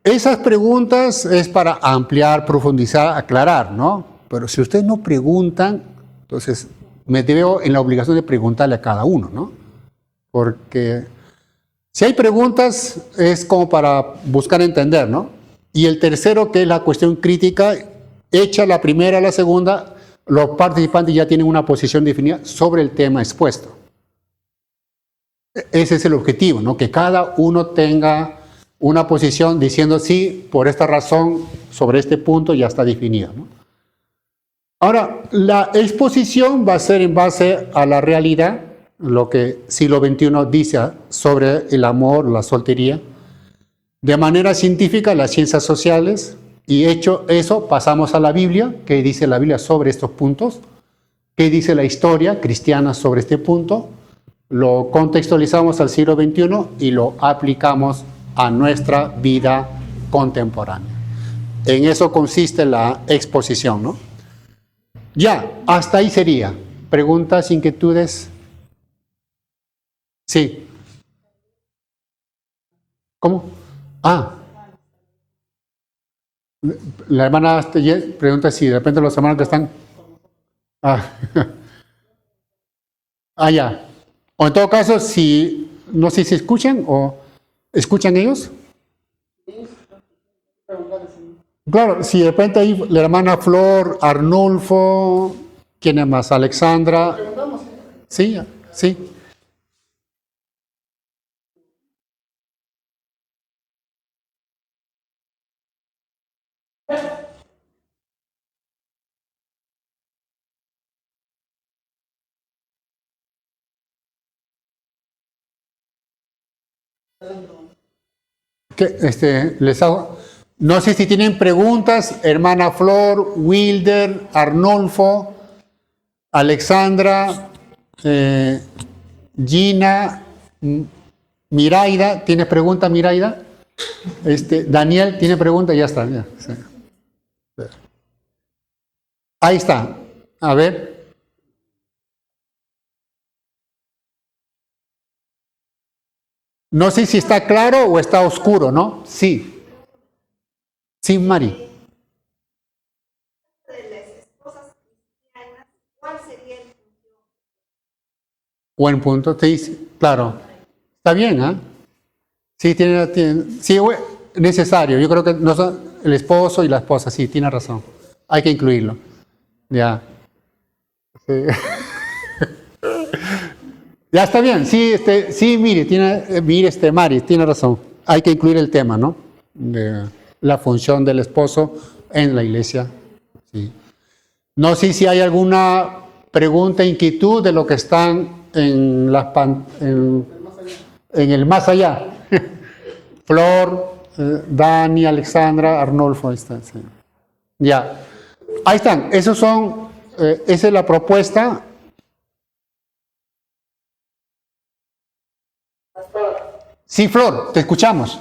Esas preguntas es para ampliar, profundizar, aclarar, ¿no? Pero si ustedes no preguntan, entonces me veo en la obligación de preguntarle a cada uno, ¿no? Porque si hay preguntas es como para buscar entender, ¿no? Y el tercero, que es la cuestión crítica, hecha la primera, la segunda, los participantes ya tienen una posición definida sobre el tema expuesto. Ese es el objetivo, ¿no? Que cada uno tenga una posición diciendo sí, por esta razón, sobre este punto ya está definido, ¿no? Ahora, la exposición va a ser en base a la realidad, lo que siglo XXI dice sobre el amor, la soltería, de manera científica, las ciencias sociales, y hecho eso, pasamos a la Biblia, qué dice la Biblia sobre estos puntos, qué dice la historia cristiana sobre este punto, lo contextualizamos al siglo XXI y lo aplicamos a nuestra vida contemporánea. En eso consiste la exposición, ¿no? Ya, hasta ahí sería. ¿Preguntas, inquietudes? Sí. ¿Cómo? Ah. La hermana pregunta si de repente los hermanos que están... Ah. Ah, ya. O en todo caso, si... No sé si escuchan o... ¿Escuchan ellos? Claro, si de repente hay la hermana Flor, Arnulfo, ¿quién es más? Alexandra. Sí, sí. Les hago, no sé si tienen preguntas, hermana Flor, Wilder, Arnolfo, Alexandra, Gina, Miraida, ¿tienes pregunta, Miraida? Daniel, ¿tiene pregunta? Ya está. Ya, sí. Ahí está. A ver. No sé si está claro o está oscuro, ¿no? Sí. Sí, Mari. De las esposas cristianas, ¿cuál sería el función? Buen punto. Sí, claro. Está bien, ¿ah? Sí, sí, necesario. Yo creo que no son el esposo y la esposa, sí, tiene razón. Hay que incluirlo. Ya. Sí. Ya está bien. Sí, sí, Mari, tiene razón. Hay que incluir el tema, ¿no? De la función del esposo en la iglesia. Sí. No sé si hay alguna pregunta, inquietud de lo que están en el más allá. Flor, Dani, Alexandra, Arnolfo, ahí están. Sí. Ya. Ahí están. Esa es la propuesta. Sí, Flor, te escuchamos.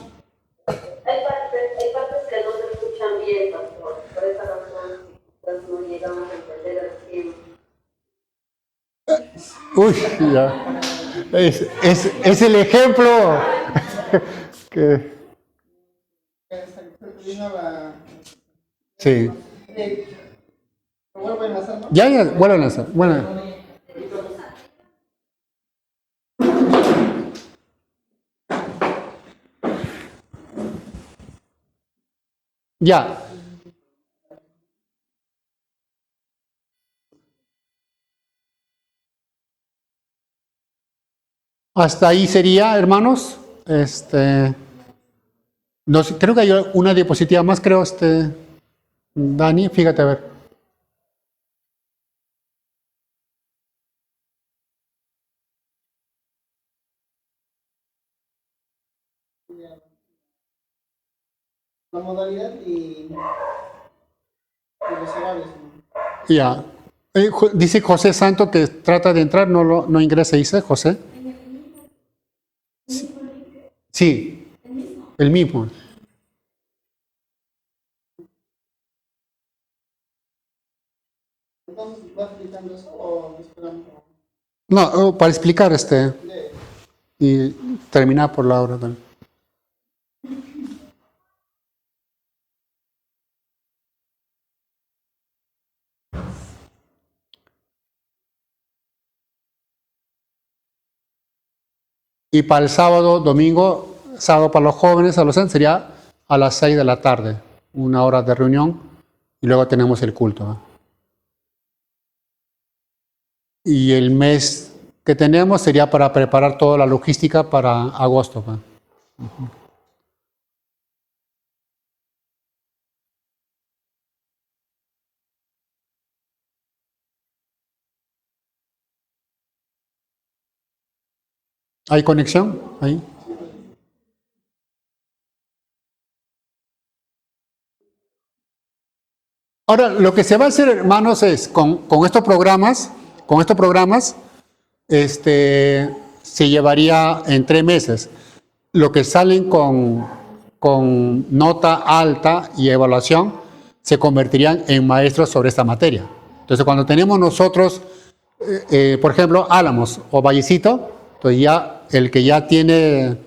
Hay partes que no se escuchan bien, pastor. Por esa razón, quizás no llegamos a entender el tiempo. Uy, ya. Es el ejemplo que... Sí. Ya, vuelvo a lanzar. Bueno. Ya. Hasta ahí sería, hermanos. No sé, creo que hay una diapositiva más, creo, Dani, fíjate a ver. La modalidad y los horarios. Ya. Dice José Santo que trata de entrar, no ingresa, dice José. Sí, el mismo. Entonces, ¿vas explicando eso o esperamos? No, para explicar y terminar por la hora también. Y para el sábado, domingo, sábado para los jóvenes, adolescentes, sería a las 6 de la tarde, una hora de reunión, y luego tenemos el culto, ¿no? Y el mes que tenemos sería para preparar toda la logística para agosto, ¿no? ¿Hay conexión? ¿Ahí? Ahora, lo que se va a hacer, hermanos, es con estos programas, se llevaría en 3 meses. Lo que salen con nota alta y evaluación se convertirían en maestros sobre esta materia. Entonces, cuando tenemos nosotros, por ejemplo, Álamos o Vallecito, entonces ya el que ya tiene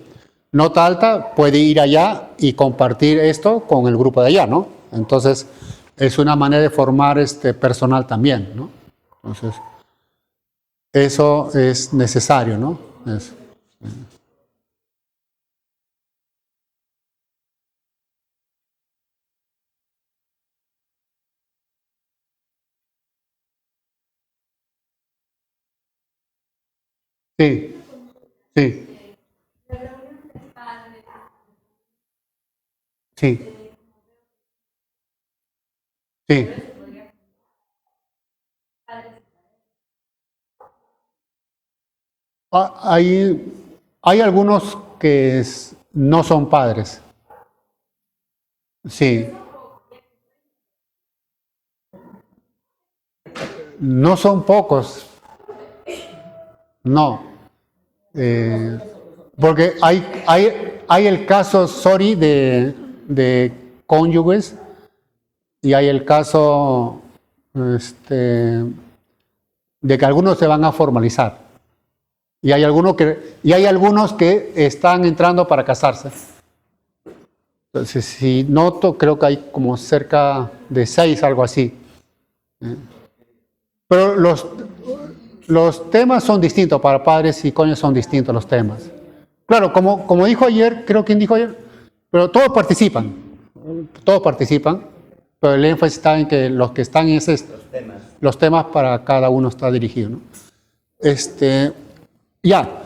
nota alta puede ir allá y compartir esto con el grupo de allá, ¿no? Entonces, es una manera de formar personal también, ¿no? Entonces, eso es necesario, ¿no? Sí, sí, sí. Sí. Hay algunos que no son padres. Sí. No son pocos. No. Porque hay el caso, sorry, de cónyuges y hay el caso de que algunos se van a formalizar. Y hay algunos que están entrando para casarse. Entonces, si noto, creo que hay como cerca de 6, algo así. Pero los temas son distintos, para padres y cónyuges son distintos los temas. Claro, como dijo ayer, creo que dijo ayer, pero todos participan, pero el énfasis está en que los que están en los temas para cada uno está dirigido, ¿no? Ya.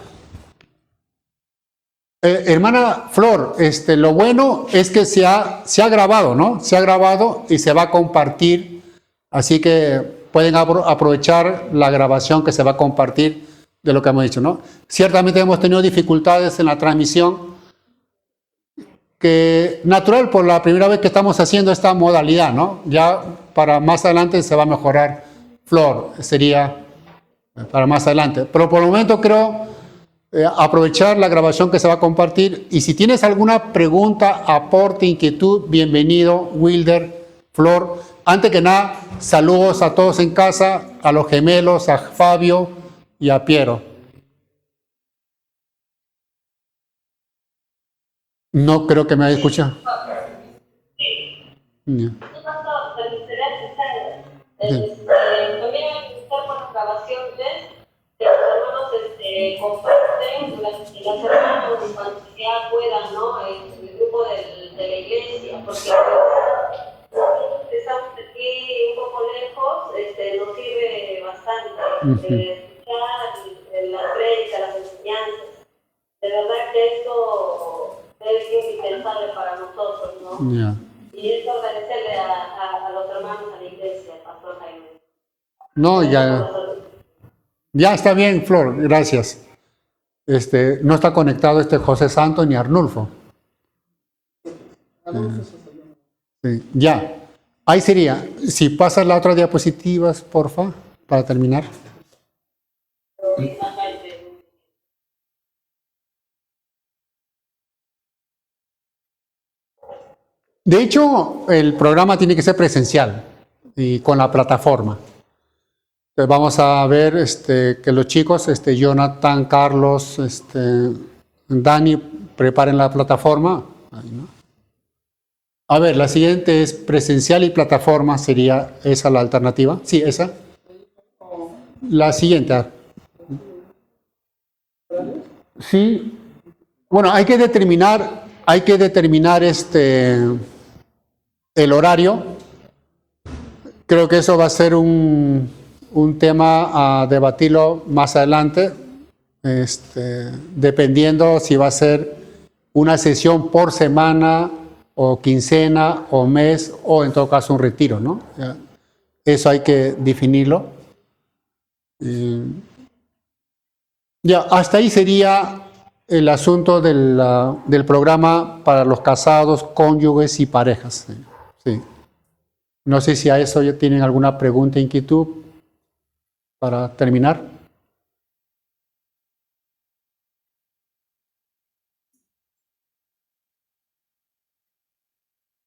Hermana Flor, lo bueno es que se ha grabado, ¿no? Se ha grabado y se va a compartir, así que pueden aprovechar la grabación que se va a compartir de lo que hemos dicho, ¿no? Ciertamente hemos tenido dificultades en la transmisión, que natural por la primera vez que estamos haciendo esta modalidad, ¿no? Ya para más adelante se va a mejorar. Flor, sería para más adelante. Pero por el momento creo aprovechar la grabación que se va a compartir. Y si tienes alguna pregunta, aporte, inquietud, bienvenido, Wilder, Flor. Antes que nada, saludos a todos en casa, a los gemelos, a Fabio y a Piero. No creo que me haya escuchado. Yeah. También estar con las grabaciones que los hermanos comparten durante las semanas cuando ya puedan, ¿no? En el grupo de la iglesia, porque nosotros que estamos aquí un poco lejos, nos sirve bastante escuchar las prédicas, las enseñanzas. De verdad que esto es indispensable para nosotros, ¿no? Yeah. Y es agradecerle a los hermanos a la iglesia, Pastor Jaime. No, ya está bien, Flor, gracias. No está conectado José Santos ni Arnulfo. Sí, ya. Ahí sería. Si pasas la otra diapositivas, porfa, para terminar. De hecho, el programa tiene que ser presencial y con la plataforma. Entonces vamos a ver que los chicos, Jonathan, Carlos, Dani, preparen la plataforma. Ahí, ¿no? A ver, la siguiente es presencial y plataforma, sería esa la alternativa. Sí, esa. La siguiente. Sí. Bueno, hay que determinar el horario. Creo que eso va a ser un tema a debatirlo más adelante, dependiendo si va a ser una sesión por semana o quincena o mes o en todo caso un retiro, ¿no? Eso hay que definirlo. Ya, hasta ahí sería el asunto del programa para los casados, cónyuges y parejas. Sí. No sé si a eso ya tienen alguna pregunta, inquietud para terminar.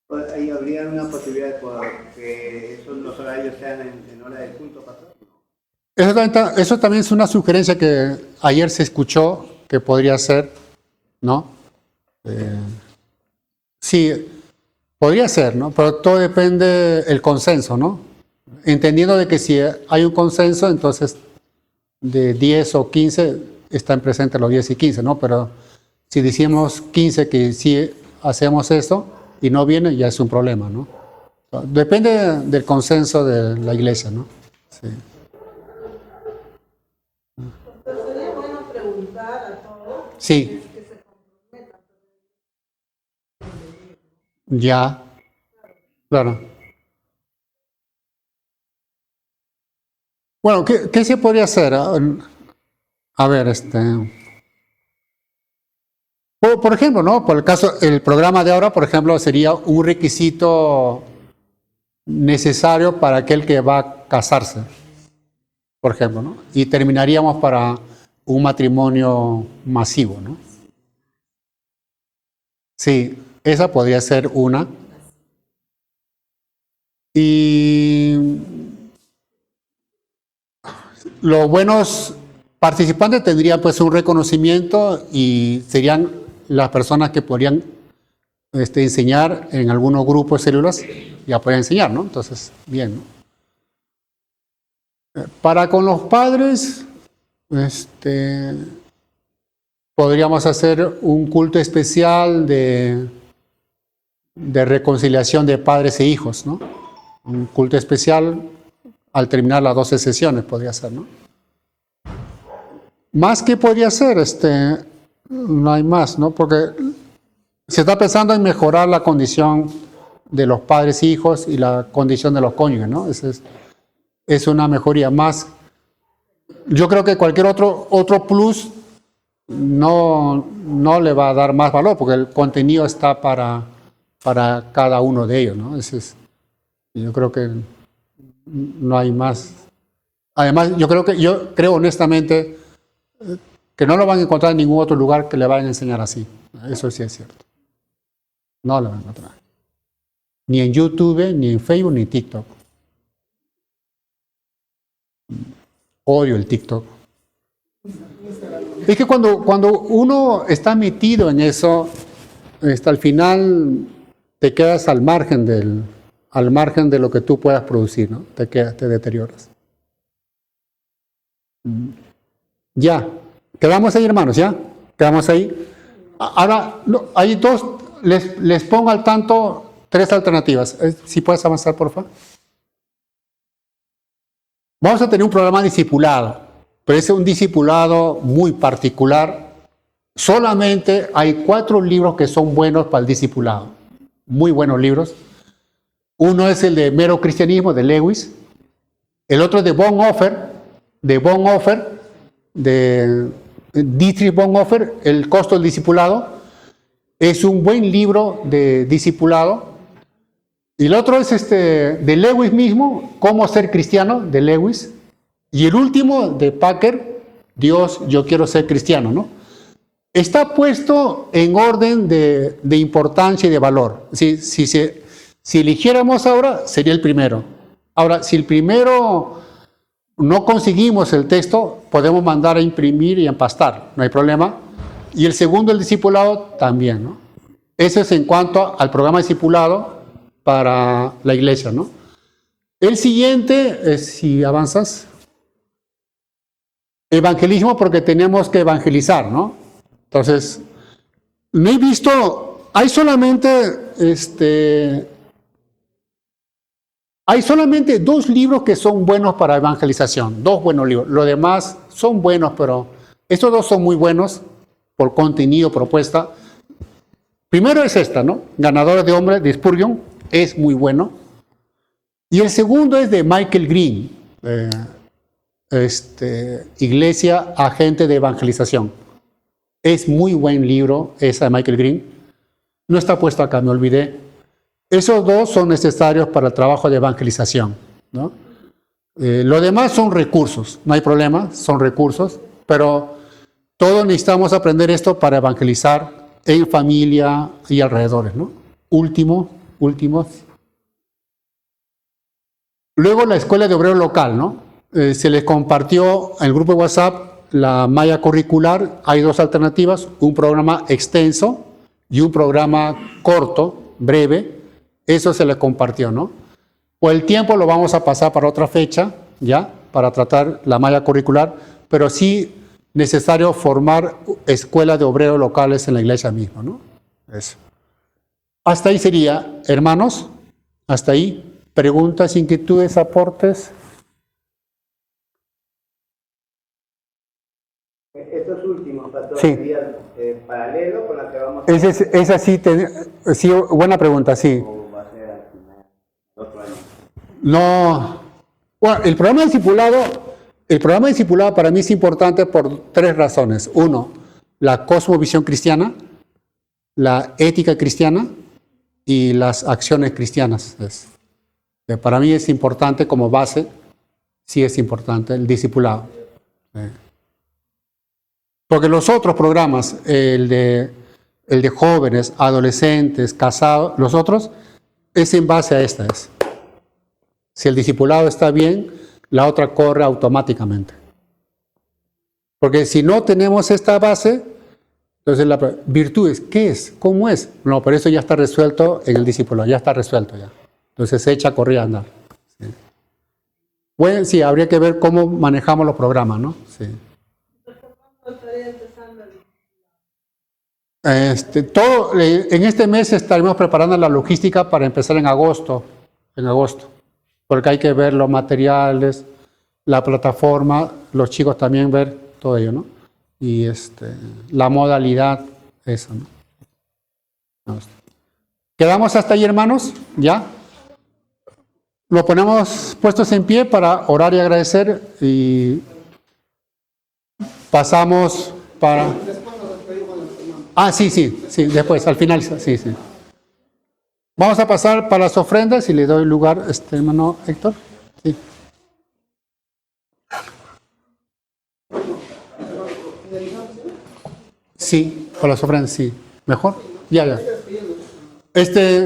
Pues ahí habría una posibilidad de que los horarios sean en hora de culto, pastor. Eso también es una sugerencia que ayer se escuchó que podría ser, ¿no? Sí, podría ser, ¿no? Pero todo depende del consenso, ¿no? Entendiendo de que si hay un consenso, entonces de 10 o 15 están presentes los 10 y 15, ¿no? Pero si decimos 15 que sí hacemos esto y no viene, ya es un problema, ¿no? Depende del consenso de la iglesia, ¿no? Sí. Sería bueno preguntar a todos. Sí. Que se comprometan. Ya. Claro. Bueno, ¿qué se podría hacer? A ver, por ejemplo, ¿no? Por el caso, el programa de ahora, por ejemplo, sería un requisito necesario para aquel que va a casarse, por ejemplo, ¿no? Y terminaríamos para un matrimonio masivo, ¿no? Sí, esa podría ser una. Y los buenos participantes tendrían pues un reconocimiento y serían las personas que podrían enseñar en algunos grupos de células, ya pueden enseñar, ¿no? Entonces, bien, ¿no? Para con los padres, podríamos hacer un culto especial de reconciliación de padres e hijos, ¿no? Un culto especial al terminar las 12 sesiones podría ser, ¿no? Más que podría ser, no hay más, ¿no? Porque se está pensando en mejorar la condición de los padres e hijos y la condición de los cónyuges, ¿no? Es una mejoría más. Yo creo que cualquier otro plus no le va a dar más valor, porque el contenido está para cada uno de ellos, ¿no? Yo creo que no hay más. Además, yo creo honestamente que no lo van a encontrar en ningún otro lugar que le vayan a enseñar así. Eso sí es cierto. No lo van a encontrar. Ni en YouTube, ni en Facebook, ni en TikTok. Odio el TikTok. Es que cuando uno está metido en eso, al final te quedas al margen de lo que tú puedas producir, ¿no? Te deterioras. Ya, quedamos ahí, hermanos, ¿ya? Quedamos ahí. Ahora, hay dos, les pongo al tanto 3 alternativas. Si puedes avanzar, por favor. Vamos a tener un programa discipulado, pero es un discipulado muy particular. Solamente hay 4 libros que son buenos para el discipulado. Muy buenos libros. Uno es el de Mero Cristianismo, de Lewis. El otro es de Bonhoeffer, de Dietrich Bonhoeffer, El costo del discipulado. Es un buen libro de discipulado. Y el otro es de Lewis mismo, Cómo ser cristiano, de Lewis. Y el último, de Packer, Dios, yo quiero ser cristiano, ¿no? Está puesto en orden de importancia y de valor. Si eligiéramos ahora, sería el primero. Ahora, si el primero no conseguimos el texto, podemos mandar a imprimir y empastar, no hay problema. Y el segundo, el discipulado, también, ¿no? Eso es en cuanto al programa discipulado para la iglesia, ¿no? El siguiente, si avanzas, evangelismo, porque tenemos que evangelizar, ¿no? Entonces, no he visto, hay solamente 2 libros que son buenos para evangelización, 2 buenos libros. Los demás son buenos, pero estos 2 son muy buenos por contenido, propuesta. Primero es esta, ¿no? Ganadores de Hombres, de Spurgeon, es muy bueno. Y el segundo es de Michael Green, Iglesia, Agente de Evangelización. Es muy buen libro, esa de Michael Green. No está puesto acá, me olvidé. Esos 2 son necesarios para el trabajo de evangelización, ¿no? Lo demás son recursos, no hay problema, son recursos, pero todos necesitamos aprender esto para evangelizar en familia y alrededores, ¿no? Últimos. Luego la escuela de obrero local, ¿no? Se les compartió en el grupo de WhatsApp la malla curricular. Hay 2 alternativas, un programa extenso y un programa corto, breve. Eso se les compartió, ¿no? Por el tiempo lo vamos a pasar para otra fecha, ¿ya? Para tratar la malla curricular, pero sí necesario formar escuelas de obreros locales en la iglesia misma, ¿no? Eso. Hasta ahí sería, hermanos, hasta ahí. ¿Preguntas, inquietudes, aportes? Estos últimos, pastor, Sí. serían paralelo con la que vamos a Esa sí, buena pregunta, sí. o va a ser al final, otro año. No. Bueno, el programa discipulado El programa de discipulado para mí es importante por 3 razones. 1, la cosmovisión cristiana, la ética cristiana y las acciones cristianas. Para mí es importante como base, sí es importante el discipulado. Porque los otros programas, el de jóvenes, adolescentes, casados, los otros, es en base a estas. Si el discipulado está bien, la otra corre automáticamente. Porque si no tenemos esta base, entonces la virtudes, ¿qué es? ¿Cómo es? No, pero eso ya está resuelto en el discipulado, ya está resuelto ya. Entonces se echa a correr a andar. Sí. Bueno, sí, habría que ver cómo manejamos los programas, ¿no? Sí. En este mes estaremos preparando la logística para empezar en agosto, porque hay que ver los materiales, la plataforma, los chicos también ver todo ello, ¿no? Y la modalidad, eso, ¿no? ¿Quedamos hasta ahí, hermanos? ¿Ya? Lo ponemos puestos en pie para orar y agradecer y pasamos para... Ah, sí, después, al final, sí. Vamos a pasar para las ofrendas y le doy lugar a hermano Héctor. Sí. Sí, para las ofrendas, sí. ¿Mejor? Ya.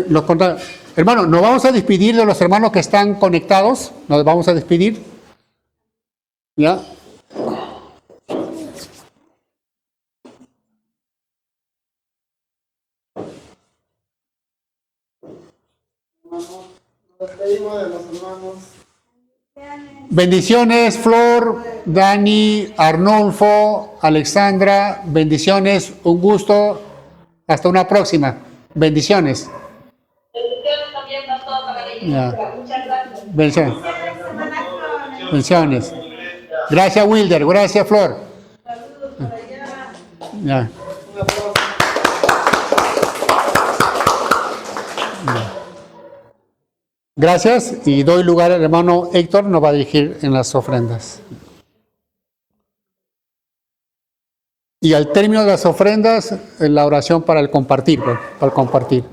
Los contrarios. Hermano, nos vamos a despedir de los hermanos que están conectados. Nos vamos a despedir. ¿Ya? Nos despedimos de los hermanos. Bendiciones, Flor, Dani, Arnulfo, Alexandra. Bendiciones, un gusto. Hasta una próxima. Bendiciones. Bendiciones también, pastor, para la iglesia. Ya. Muchas gracias. Bendiciones. Bendiciones. Gracias, Wilder. Gracias, Flor. Ya. Gracias y doy lugar al hermano Héctor, nos va a dirigir en las ofrendas. Y al término de las ofrendas, la oración para el compartir, para el compartir.